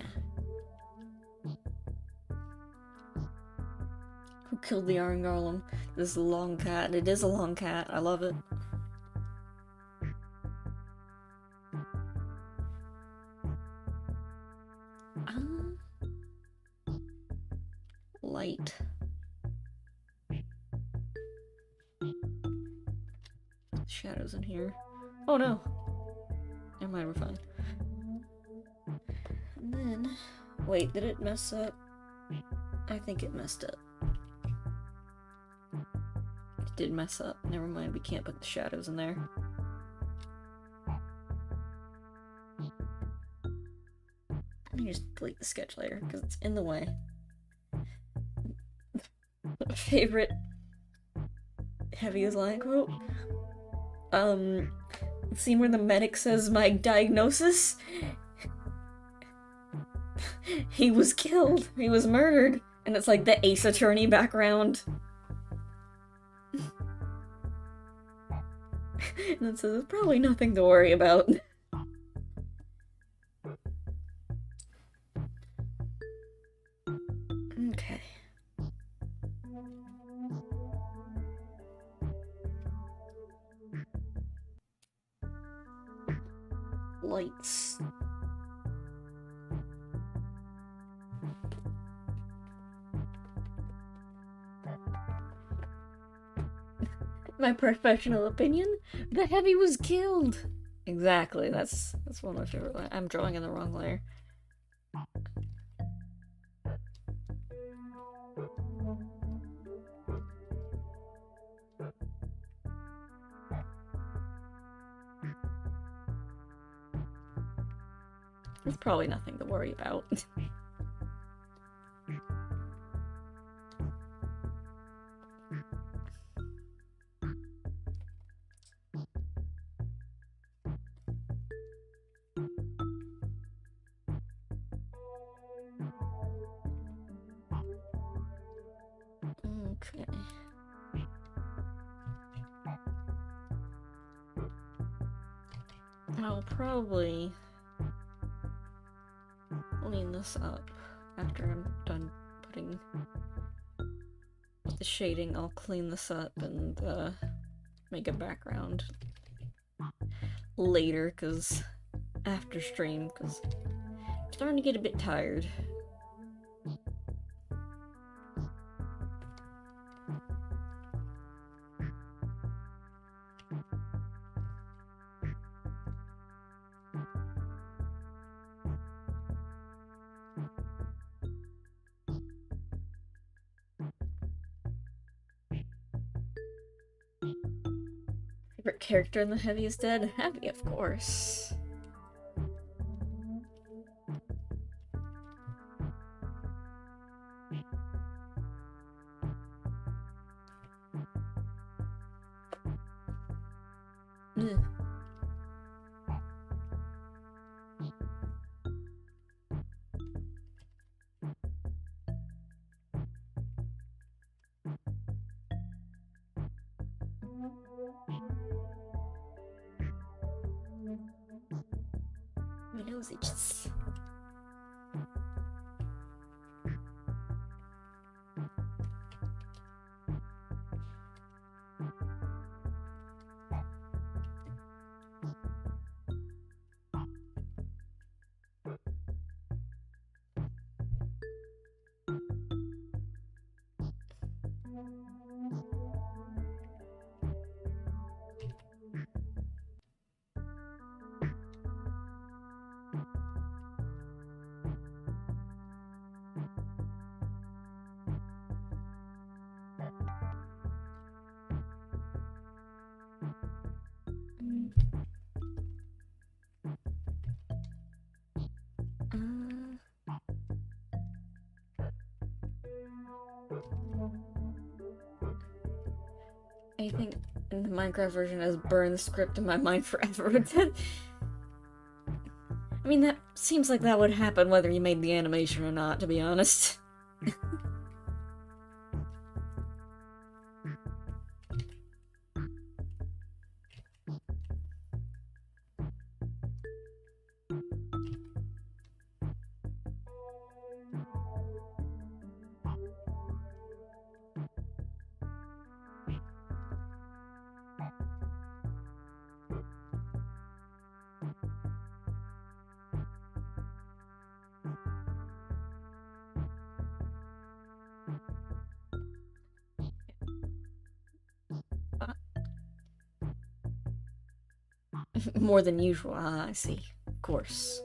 Who killed the Iron Golem? This is a long cat. It is a long cat. I love it. Light. Shadows in here. Oh no! Never mind, we're fine. And then... Wait, did it mess up? I think it messed up. It did mess up. Never mind, we can't put the shadows in there. Let me just delete the sketch layer, because it's in the way. Favorite Heavy's line quote? Scene where the medic says, "My diagnosis? He was killed. He was murdered." And it's like the Ace Attorney background. And it says, "It's probably nothing to worry about." Okay. Lights. My professional opinion, the Heavy was killed. Exactly, that's one of my favorite lines. I'm drawing in the wrong layer. It's probably nothing to worry about. Okay. I'll probably clean this up after I'm done putting the shading. I'll clean this up and make a background. later, because after stream, because I'm starting to get a bit tired. Favorite character in The Heavy is Dead? Heavy, of course. Ugh. My nose itches. I think in the Minecraft version has burned the script in my mind forever. I mean, that seems like that would happen whether you made the animation or not, to be honest. More than usual. Ah, I see. Of course.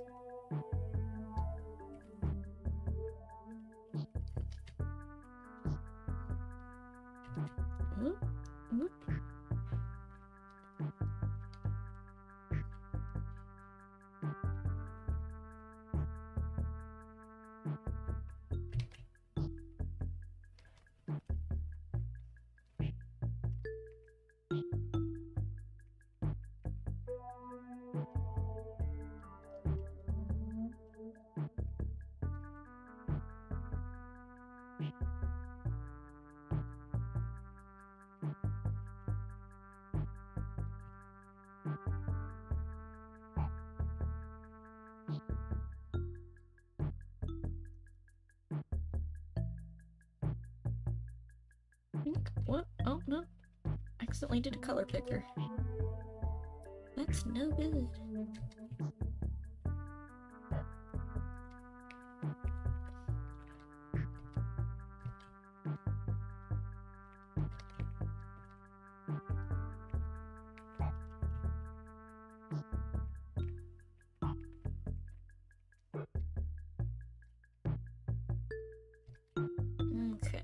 What? Oh, no. Accidentally did a color picker. That's no good. Okay.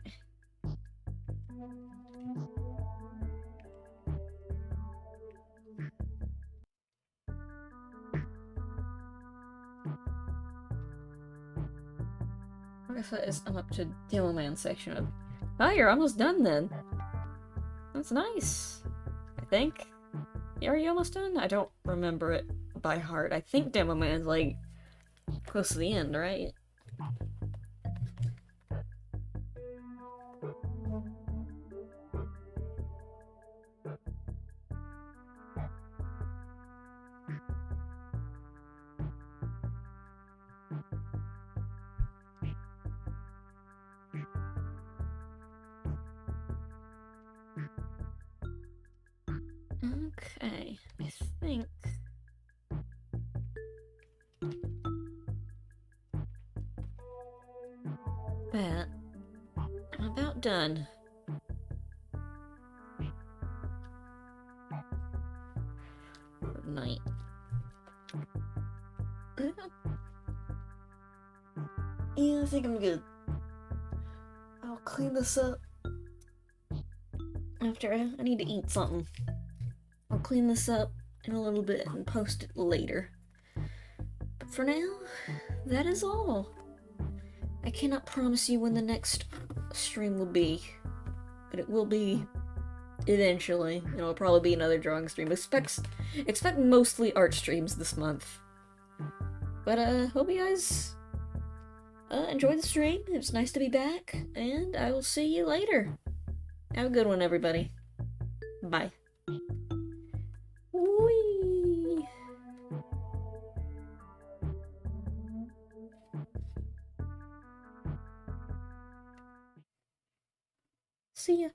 I guess that is, I'm up to Demo Man section of. Oh, you're almost done then. That's nice. I think. Are you almost done? I don't remember it by heart. I think Demo Man's like close to the end, right? Okay, I think done. Good night. Yeah, I think I'm good. I'll clean this up after I need to eat something. I'll clean this up in a little bit and post it later. But for now, that is all. I cannot promise you when the next stream will be, but it will be eventually. It'll probably be another drawing stream. Expect mostly art streams this month. But hope you guys enjoy the stream. It was nice to be back, and I will see you later. Have a good one, everybody. Bye. Whee! See ya.